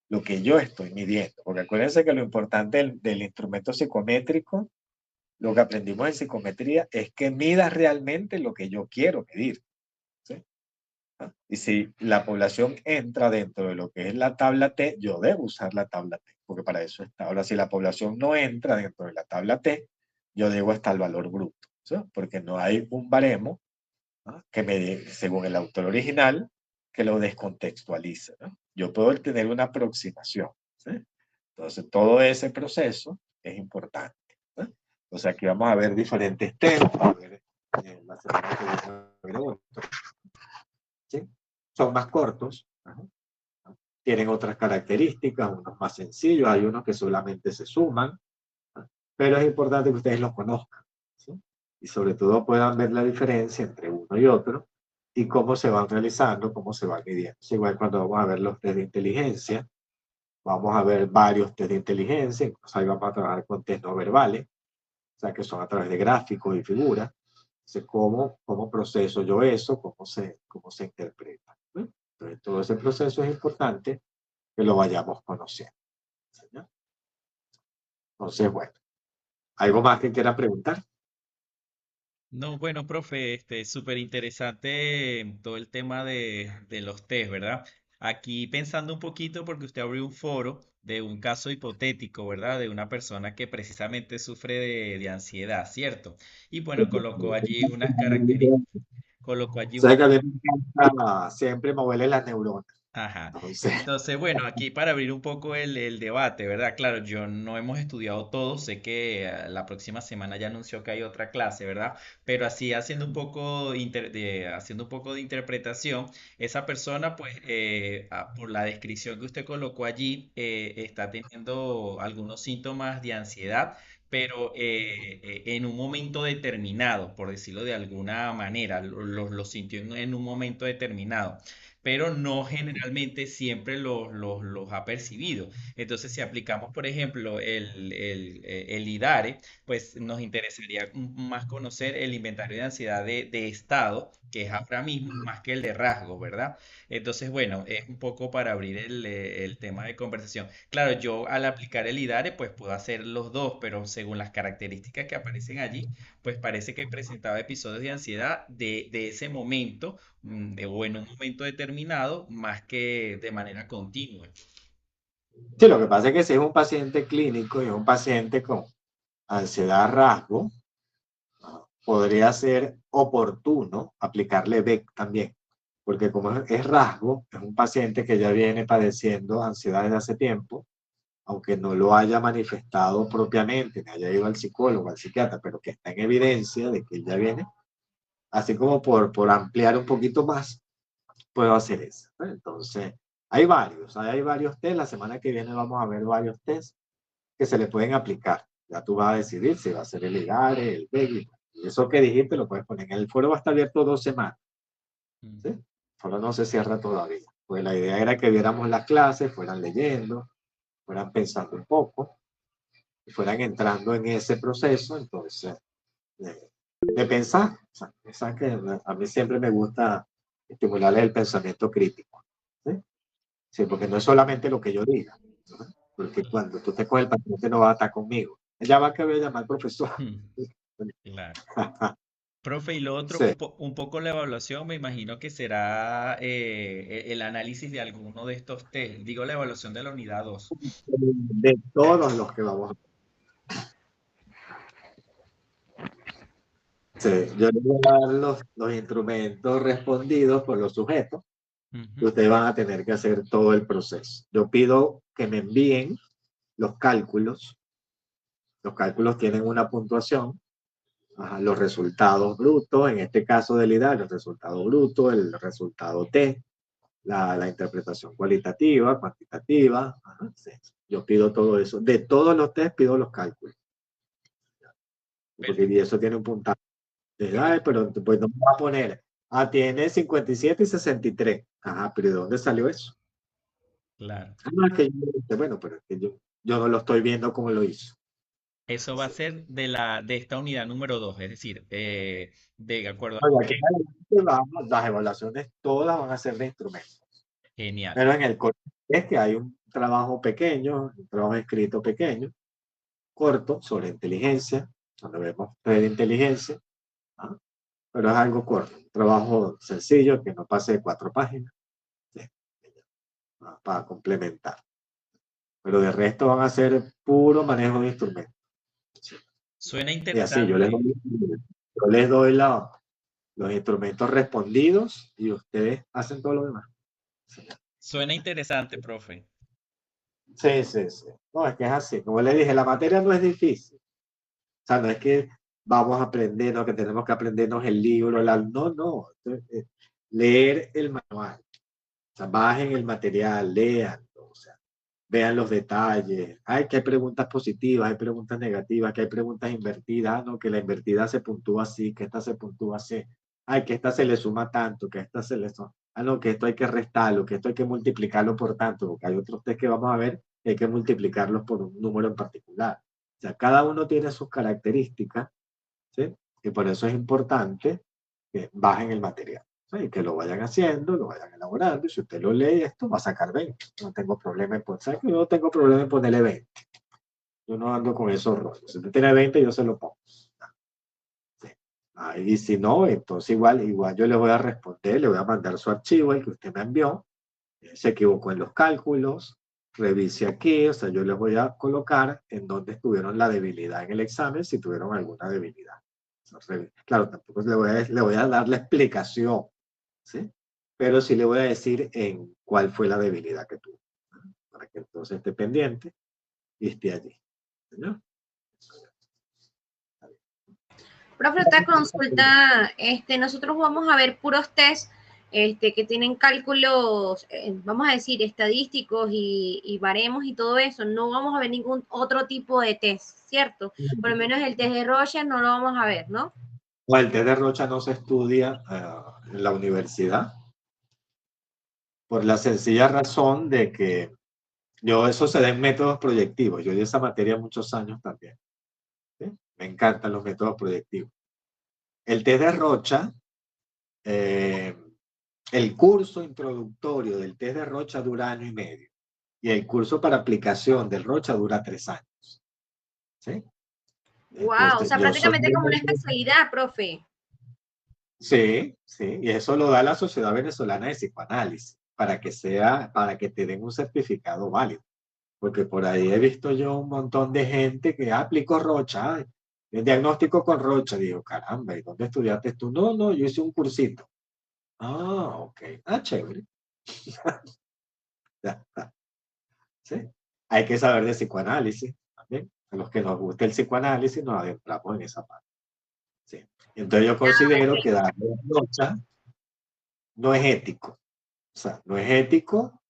lo que yo estoy midiendo. Porque acuérdense que lo importante del instrumento psicométrico, lo que aprendimos en psicometría, es que mida realmente lo que yo quiero medir. ¿Sí? ¿Ah? Y si la población entra dentro de lo que es la tabla T, yo debo usar la tabla T, porque para eso está. Ahora, si la población no entra dentro de la tabla T, yo debo hasta el valor bruto, ¿sí? Porque no hay un baremo, ¿no? Que me, según el autor original, que lo descontextualice, ¿no? Yo puedo tener una aproximación, ¿sí? Entonces, todo ese proceso es importante, ¿no? Entonces, aquí vamos a ver diferentes temas, a ver, la semana que viene, ¿sí? Son más cortos, ¿no? Tienen otras características, unos más sencillos, hay unos que solamente se suman, ¿no? Pero es importante que ustedes los conozcan, ¿sí? Y sobre todo puedan ver la diferencia entre uno y otro y cómo se van realizando, cómo se van midiendo. Es igual cuando vamos a ver los test de inteligencia, vamos a ver varios test de inteligencia, incluso ahí vamos a trabajar con test no verbales, o sea, que son a través de gráficos y figuras. Entonces, ¿cómo proceso yo eso? ¿Cómo se interpreta? ¿Sí? Entonces, todo ese proceso es importante que lo vayamos conociendo. ¿Sí? Entonces, bueno, ¿algo más que quiera preguntar? No, bueno, profe, súper interesante todo el tema de los test, ¿verdad? Aquí pensando un poquito, porque usted abrió un foro de un caso hipotético, ¿verdad? De una persona que precisamente sufre de ansiedad, ¿cierto? Y bueno, colocó allí unas características, colocó allí Sabes que a mí me encanta siempre moverle las neuronas. Ajá. Entonces, Entonces, bueno, aquí para abrir un poco el debate, ¿verdad? Claro, yo no hemos estudiado todo, sé que la próxima semana ya anunció que hay otra clase, ¿verdad? Pero así haciendo un poco haciendo un poco de interpretación, esa persona, pues, por la descripción que usted colocó allí, está teniendo algunos síntomas de ansiedad, pero en un momento determinado, por decirlo de alguna manera, los sintió en un momento determinado, pero no generalmente siempre los ha percibido. Entonces, si aplicamos, por ejemplo, el IDARE, pues nos interesaría más conocer el inventario de ansiedad de estado, que es ahora mismo, más que el de rasgo, ¿verdad? Entonces, bueno, es un poco para abrir el tema de conversación. Claro, yo al aplicar el IDARE, pues puedo hacer los dos, pero según las características que aparecen allí, pues parece que presentaba episodios de ansiedad de ese momento o en un momento determinado, más que de manera continua. sí, lo que pasa es que si es un paciente clínico y es un paciente con ansiedad rasgo, podría ser oportuno aplicarle BEC también, porque como es rasgo, es un paciente que ya viene padeciendo ansiedad desde hace tiempo, aunque no lo haya manifestado propiamente, ni haya ido al psicólogo, al psiquiatra, pero que está en evidencia de que ya viene, así como por ampliar un poquito más, puedo hacer eso. Entonces, hay varios test, la semana que viene vamos a ver varios test que se le pueden aplicar. Ya tú vas a decidir si va a ser el IGARE, el BEGI, y eso que dijiste lo puedes poner. El foro va a estar abierto 2 semanas, Mm. ¿sí? El foro no se cierra todavía. Pues la idea era que viéramos las clases, fueran leyendo, fueran pensando un poco, y fueran entrando en ese proceso, entonces, de pensar. O sea, pensar que a mí siempre me gusta estimular el pensamiento crítico, ¿sí? Sí, porque no es solamente lo que yo diga, ¿no? Porque cuando tú te coges el paciente no va a estar conmigo. Ya va que voy a llamar al profesor. Claro. Profe, y lo otro, Sí, un poco la evaluación, me imagino que será el análisis de alguno de estos test. Digo, la evaluación de la unidad 2. de todos los que vamos a hacer. Yo les voy a dar los instrumentos respondidos por los sujetos y Ujú. ustedes van a tener que hacer todo el proceso. Yo pido que me envíen los cálculos. Los cálculos tienen una puntuación. Ajá, los resultados brutos, en este caso del IDAR, el resultado bruto, el resultado T, la interpretación cualitativa, cuantitativa. Ajá, sí. Yo pido todo eso. De todos los test pido los cálculos. Porque y eso tiene un puntaje. Ay, pero pues no me va a poner. Ah, tiene 57 y 63. Ajá, pero ¿de dónde salió eso? Claro. Ah, que bueno, pero es que yo no lo estoy viendo como lo hizo. Eso va a ser de esta unidad número 2, es decir, de acuerdo a... Oye, aquí las evaluaciones todas van a ser de instrumentos. Genial. Pero en el corte es que hay un trabajo pequeño, un trabajo escrito pequeño, corto, sobre inteligencia, donde vemos de inteligencia, ¿ah? Pero es algo corto, un trabajo sencillo que no pase de 4 páginas, ¿sí? Para complementar. Pero de resto van a ser puro manejo de instrumentos. ¿Sí? Suena Y así, interesante. yo les doy los instrumentos respondidos y ustedes hacen todo lo demás. Sí, Suena interesante, profe. sí, sí. Sí. No, es que es así. Como le dije, la materia no es difícil. O sea, no es que vamos a aprender, no, que tenemos que aprendernos el libro, no, no. Leer el manual. O sea, bajen el material, lean, o sea, vean los detalles. Ay, que hay preguntas positivas, hay preguntas negativas, que hay preguntas invertidas. Ah, no, que la invertida se puntúa así, que esta se puntúa así. Ay, que esta se le suma tanto, que esta se le suma. Ah, no, que esto hay que restarlo, que esto hay que multiplicarlo por tanto, porque hay otros test que vamos a ver que hay que multiplicarlos por un número en particular. O sea, cada uno tiene sus características, ¿sí? Y por eso es importante que bajen el material, ¿sí? Y que lo vayan haciendo, lo vayan elaborando. Y si usted lo lee, esto va a sacar 20. No tengo problema en poner, ¿sabe que yo no tengo problema en ponerle 20? Yo no ando con esos rollos. Si usted tiene 20, yo se lo pongo. Sí, Y si no, entonces igual yo le voy a responder, le voy a mandar su archivo, el que usted me envió, se equivocó en los cálculos, revise aquí, o sea, yo les voy a colocar en dónde estuvieron la debilidad en el examen, si tuvieron alguna debilidad. Claro, tampoco le voy a dar la explicación, ¿sí? Pero sí le voy a decir en cuál fue la debilidad que tuvo, ¿no? Para que entonces esté pendiente y esté allí, ¿no? Profe, esta consulta, nosotros vamos a ver puros test que tienen cálculos, vamos a decir, estadísticos y baremos y todo eso. No vamos a ver ningún otro tipo de test, ¿cierto? Por lo menos el test de Rorschach no lo vamos a ver, ¿no? O el test de Rorschach no se estudia en la universidad por la sencilla razón de que eso se da en métodos proyectivos. Yo di esa materia muchos años también, ¿sí? Me encantan los métodos proyectivos. El test de Rorschach, el curso introductorio del test de Rorschach dura 1 año y medio y el curso para aplicación del Rorschach dura 3 años, ¿sí? Wow, o Entonces, sea, prácticamente como una especialidad, profe. Sí, sí, y eso lo da la Sociedad Venezolana de Psicoanálisis para que te den un certificado válido. Porque por ahí he visto yo un montón de gente que aplicó Rorschach, el diagnóstico con Rorschach. Digo, caramba, ¿y dónde estudiaste tú? No, yo hice un cursito. Ok. Chévere. Ya está. ¿Sí? Hay que saber de psicoanálisis también. A los que nos gusta el psicoanálisis nos adentramos en esa parte. ¿Sí? Entonces yo considero que darle Rorschach no es ético. O sea, no es ético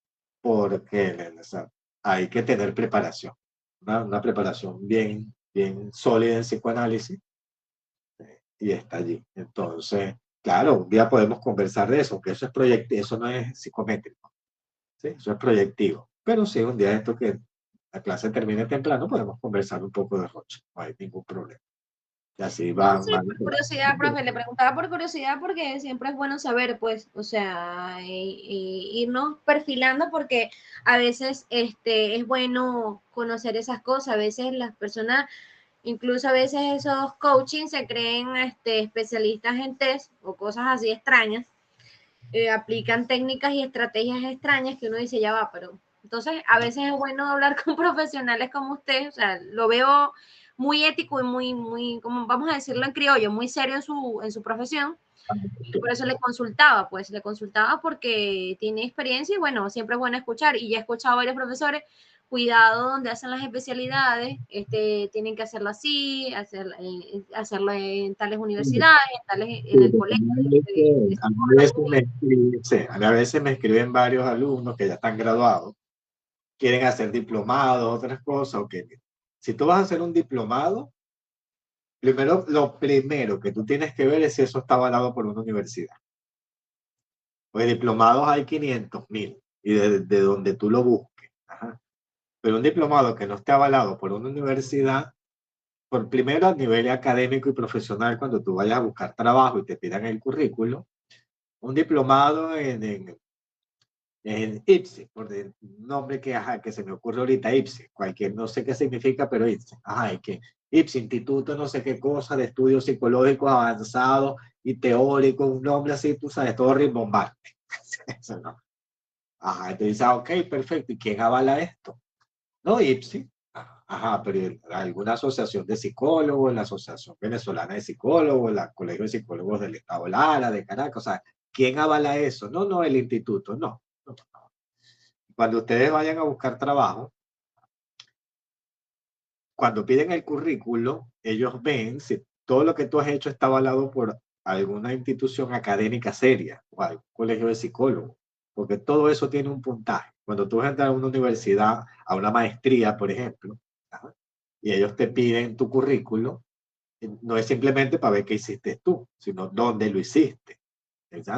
porque, o sea, hay que tener preparación. Una preparación bien sólida en psicoanálisis, y está allí. Entonces, claro, un día podemos conversar de eso, aunque eso no es psicométrico, ¿sí? Eso es proyectivo. Pero sí, un día esto que la clase termine temprano, podemos conversar un poco de Rorschach, no hay ningún problema. Y así No, sí, por curiosidad, profe, le preguntaba por curiosidad porque siempre es bueno saber, pues, o sea, irnos perfilando porque a veces es bueno conocer esas cosas, a veces las personas, incluso a veces esos coaching se creen especialistas en test o cosas así extrañas, aplican técnicas y estrategias extrañas que uno dice, ya va, pero entonces a veces es bueno hablar con profesionales como usted, o sea, lo veo muy ético y muy, como vamos a decirlo en criollo, muy serio en su profesión. Y por eso le consultaba porque tiene experiencia y bueno, siempre es bueno escuchar. Y ya he escuchado a varios profesores, cuidado donde hacen las especialidades, tienen que hacerlo así, hacerlo en tales universidades, en el colegio. A veces me escriben varios alumnos que ya están graduados, quieren hacer diplomados, otras cosas. Okay. Si tú vas a hacer un diplomado, lo primero que tú tienes que ver es si eso está avalado por una universidad. Pues diplomados hay 500.000 y de donde tú lo busques. Ajá. Pero un diplomado que no esté avalado por una universidad, por primero a nivel académico y profesional, cuando tú vayas a buscar trabajo y te pidan el currículo, un diplomado en IPSI, por el nombre que se me ocurre ahorita, IPSI, cualquier, no sé qué significa, pero IPSI, y que IPSI, Instituto no sé qué cosa de estudios psicológicos avanzados y teóricos, un nombre así, tú sabes, todo rimbombante. Eso no. Entonces dices, ok, perfecto, ¿y quién avala esto? No, IPSI. Pero alguna asociación de psicólogos, la Asociación Venezolana de Psicólogos, el Colegio de Psicólogos del Estado Lara, de Caracas, o sea, ¿quién avala eso? No, el instituto, no. Cuando ustedes vayan a buscar trabajo, cuando piden el currículo, ellos ven si todo lo que tú has hecho está avalado por alguna institución académica seria o algún colegio de psicólogos, porque todo eso tiene un puntaje. Cuando tú entras a una universidad, a una maestría, por ejemplo, y ellos te piden tu currículo, no es simplemente para ver qué hiciste tú, sino dónde lo hiciste.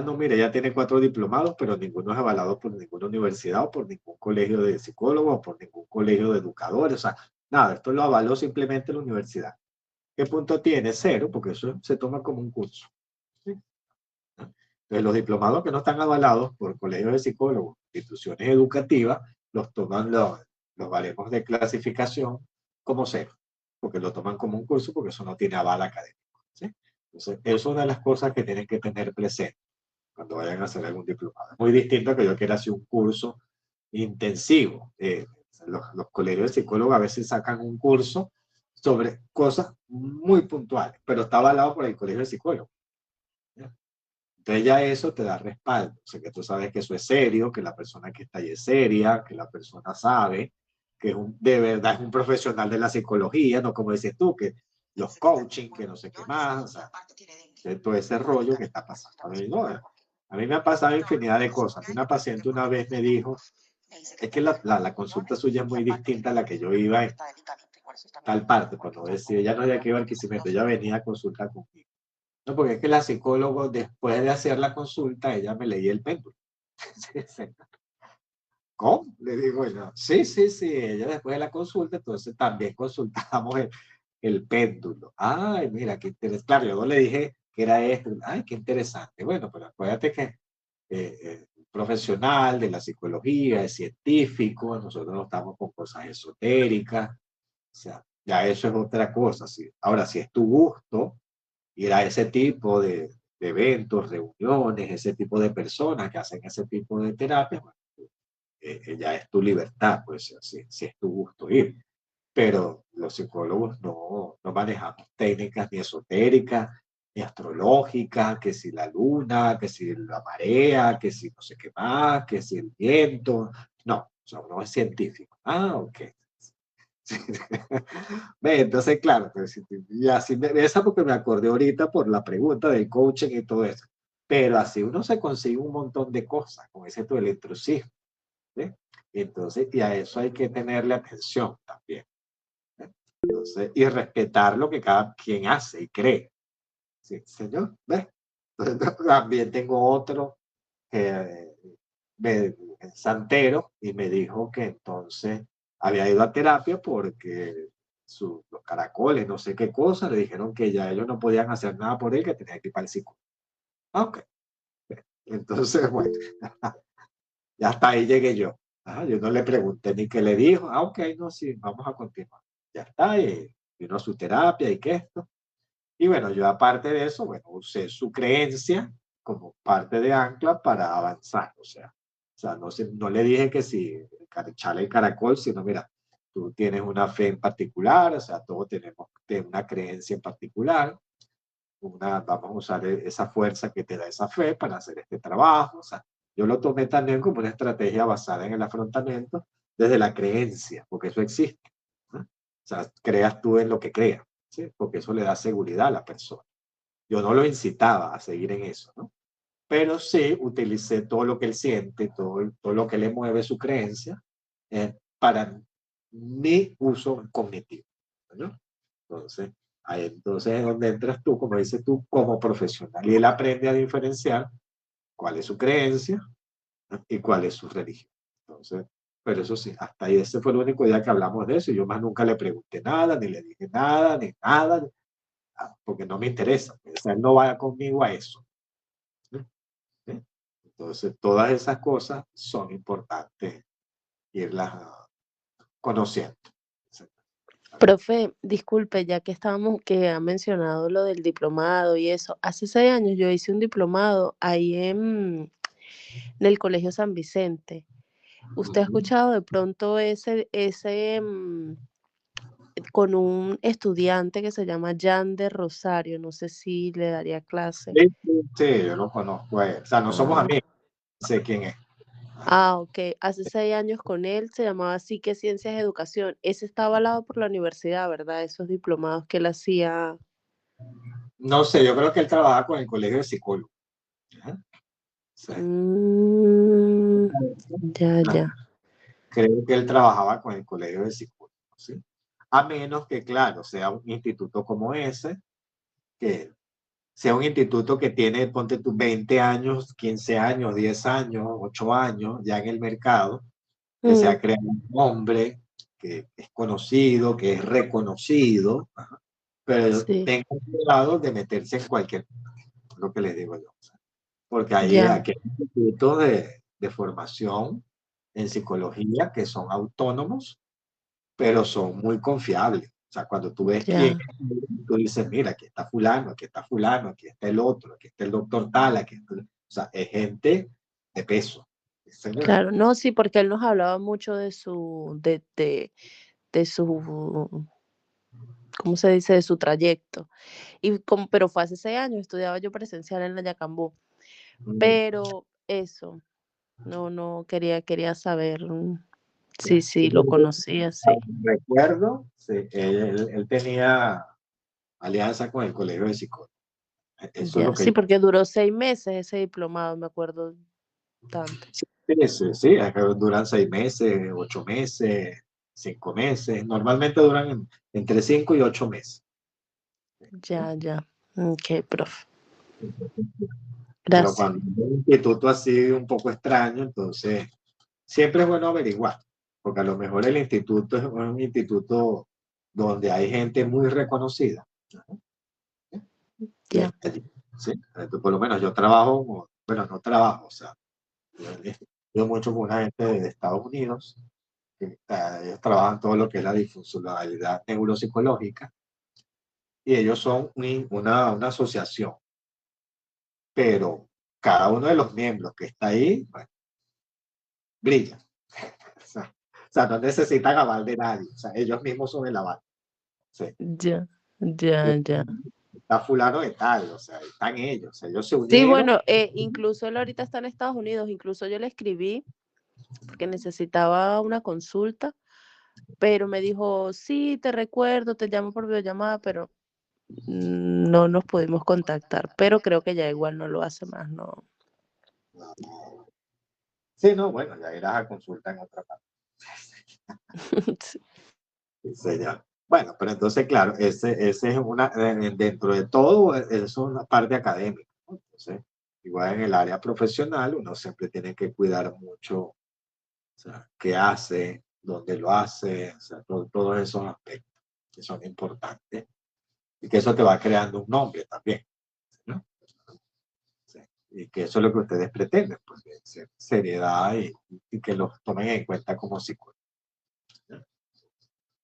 No, mire, ya tiene 4 diplomados, pero ninguno es avalado por ninguna universidad o por ningún colegio de psicólogos o por ningún colegio de educadores. O sea, nada, esto lo avaló simplemente la universidad. ¿Qué punto tiene? 0, porque eso se toma como un curso. ¿Sí? Entonces, los diplomados que no están avalados por colegios de psicólogos, instituciones educativas, los toman los baremos de clasificación como 0, porque lo toman como un curso, porque eso no tiene aval académico. ¿Sí? Entonces, eso es una de las cosas que tienen que tener presente cuando vayan a hacer algún diplomado. Es muy distinto a que yo quiera hacer un curso intensivo. Los colegios de psicólogos a veces sacan un curso sobre cosas muy puntuales, pero está avalado por el colegio de psicólogos. ¿Ya? Entonces ya eso te da respaldo, o sea que tú sabes que eso es serio, que la persona que está ahí es seria, que la persona sabe, que de verdad es un profesional de la psicología, no como dices tú, que los coaching, que no sé qué más, o sea, de todo ese rollo que está pasando. A mí, no, a mí me ha pasado infinidad de cosas. Una paciente una vez me dijo, es que la consulta suya es muy distinta a la que yo iba en tal parte, cuando decía, ella no había que ir al Barquisimeto, ella venía a consultar conmigo. No, porque es que la psicóloga, después de hacer la consulta, ella me leía el péndulo. ¿Cómo? Le digo yo. Sí, sí, sí, ella después de la consulta, entonces también consultamos el péndulo. Ay, mira, qué interesante. Claro, yo no le dije que era esto. Ay, qué interesante. Bueno, pero acuérdate que profesional de la psicología, es científico, nosotros no estamos con cosas esotéricas, o sea, ya eso es otra cosa. ¿Sí? Ahora, si es tu gusto ir a ese tipo de eventos, reuniones, ese tipo de personas que hacen ese tipo de terapia, bueno, ya es tu libertad, pues, si es tu gusto ir. Pero los psicólogos no manejamos técnicas ni esotéricas, ni astrológicas, que si la luna, que si la marea, que si no sé qué más, que si el viento. No, o sea, uno es científico. Ah, ok. Ve, entonces, claro, pues, y así esa porque me acordé ahorita por la pregunta del coaching y todo eso. Pero así uno se consigue un montón de cosas, como ese tu electrocismo. ¿Sí? Entonces, y a eso hay que tenerle atención también. Entonces, y respetar lo que cada quien hace y cree. ¿Sí, señor? ¿Ves? Entonces, también tengo otro me, santero y me dijo que entonces había ido a terapia porque los caracoles, no sé qué cosa, le dijeron que ya ellos no podían hacer nada por él, que tenía que ir para el psicólogo. Ah, ok. Entonces, bueno, ya hasta ahí llegué yo. Ajá, yo no le pregunté ni qué le dijo. Ah, ok, no, sí, vamos a continuar. Ya está, y vino a su terapia y que esto. Y bueno, yo aparte de eso, bueno, usé su creencia como parte de ancla para avanzar. O sea no le dije que si echarle el caracol, sino mira, tú tienes una fe en particular, o sea, todos tenemos una creencia en particular, vamos a usar esa fuerza que te da esa fe para hacer este trabajo. O sea, yo lo tomé también como una estrategia basada en el afrontamiento desde la creencia, porque eso existe, ¿no? O sea, creas tú en lo que creas, ¿sí? Porque eso le da seguridad a la persona. Yo no lo incitaba a seguir en eso, ¿no? Pero sí utilicé todo lo que él siente, todo lo que le mueve su creencia para mi uso cognitivo, ¿no? Entonces, entonces es donde entras tú, como dices tú, como profesional. Y él aprende a diferenciar cuál es su creencia, ¿no? Y cuál es su religión. Entonces, pero eso sí, hasta ahí ese fue el único día que hablamos de eso. Yo más nunca le pregunté nada, ni le dije nada, ni nada, porque no me interesa. O sea, él no vaya conmigo a eso. ¿Sí? ¿Sí? Entonces, todas esas cosas son importantes irlas conociendo. Profe, disculpe, ya que estábamos, que ha mencionado lo del diplomado y eso, hace 6 años yo hice un diplomado ahí en el Colegio San Vicente. ¿Usted ha escuchado de pronto con un estudiante que se llama Jan de Rosario? No sé si le daría clase. Sí, sí, sí, yo lo conozco a él. O sea, no somos Ah, amigos, sé quién es. ok. Hace 6 años con él, se llamaba Psique Ciencias de Educación. Ese está avalado por la universidad, ¿verdad? Esos diplomados que él hacía. No sé, yo creo que él trabaja con el colegio de psicólogos. Ajá. Sí. Ya, ya. Creo que él trabajaba con el colegio de psicólogos, ¿sí? A menos que, claro, sea un instituto como ese, que sea un instituto que tiene, ponte tú, 20 años, 15 años, 10 años, 8 años ya en el mercado, que se Mm, ha creado un nombre, que es conocido, que es reconocido, pero ellos sí, tengan cuidado de meterse en cualquier, lo que les digo yo. Porque ya. aquí hay institutos de formación en psicología que son autónomos, pero son muy confiables. O sea, cuando tú ves Ya. quién, tú dices, mira, aquí está fulano, aquí está fulano, aquí está el otro, aquí está el doctor tal, aquí está... O sea, es gente de peso. Sí, señor. Claro, no, sí, porque él nos hablaba mucho de su, ¿cómo se dice? De su trayecto. Pero fue hace 6 años, estudiaba yo presencial en la Yacambú. Pero eso, no quería saber si lo conocía, sí. Recuerdo, sí, él tenía alianza con el Colegio de Psicólogos. Eso es Ya, lo que sí, porque duró 6 meses ese diplomado, me acuerdo tanto. sí, acá duran 6 meses, 8 meses, 5 meses. Normalmente duran entre 5 y 8 meses. Ya. Ok, profe. Pero Gracias. cuando es un instituto así un poco extraño, entonces siempre es bueno averiguar, porque a lo mejor el instituto es un instituto donde hay gente muy reconocida. Y Ya. sí, entonces, por lo menos yo trabajo, bueno, no trabajo, o sea, yo mucho con una gente de Estados Unidos, que ellos trabajan todo lo que es la disfuncionalidad neuropsicológica, y ellos son una asociación, pero cada uno de los miembros que está ahí, bueno, brilla. O sea, no necesitan aval de nadie, o sea, ellos mismos son el aval. Sí. Ya. Está fulano de tal, o sea, están ellos se Sí, unieron. bueno, incluso él ahorita está en Estados Unidos, incluso yo le escribí porque necesitaba una consulta, pero me dijo, sí, te recuerdo, te llamo por videollamada, pero no nos pudimos contactar, pero creo que ya igual no lo hace más, ¿no? Sí, no, bueno, ya irás a consulta en otra parte. Sí. Sí, señor. Bueno, pero entonces, claro, ese es dentro de todo, es una parte académica, ¿no? Entonces, igual en el área profesional, uno siempre tiene que cuidar mucho, o sea, qué hace, dónde lo hace, o sea, todos esos aspectos que son importantes y que eso te va creando un nombre también, ¿no? Sí. Y que eso es lo que ustedes pretenden, pues, seriedad y que los tomen en cuenta como psicólogos. ¿No?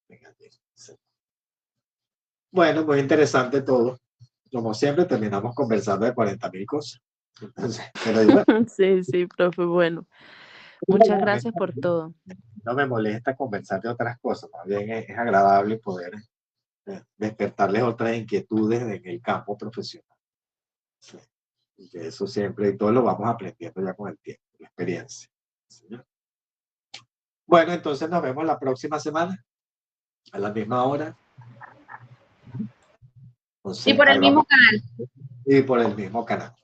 Venga, sí. Bueno, muy interesante todo. Como siempre, terminamos conversando de 40.000 cosas. Entonces, pero bueno, Sí, profe, bueno, muchas gracias por todo. no me molesta conversar de otras cosas, más bien es agradable poder despertarles otras inquietudes en el campo profesional. Sí. Y que eso siempre, y todo lo vamos aprendiendo ya con el tiempo, la experiencia. ¿Sí? Bueno, entonces nos vemos la próxima semana, a la misma hora. Y Entonces, por el ahí mismo vamos, canal. y por el mismo canal.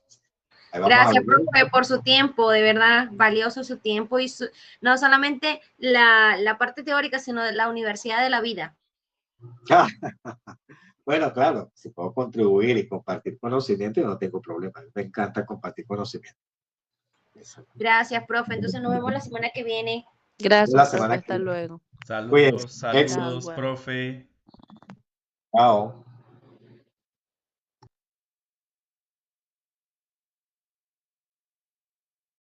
Ahí vamos a Gracias, ver. profe, por su tiempo, de verdad, valioso su tiempo y no solamente la parte teórica, sino la universidad de la vida. Bueno, claro, si puedo contribuir y compartir conocimiento, no tengo problema. Me encanta compartir conocimiento. Gracias, profe. Entonces nos vemos la semana que viene. Gracias, La profe, semana que hasta viene. luego. Cuídense. Saludos, Éxito. Chao, saludos, igual. profe. Chao.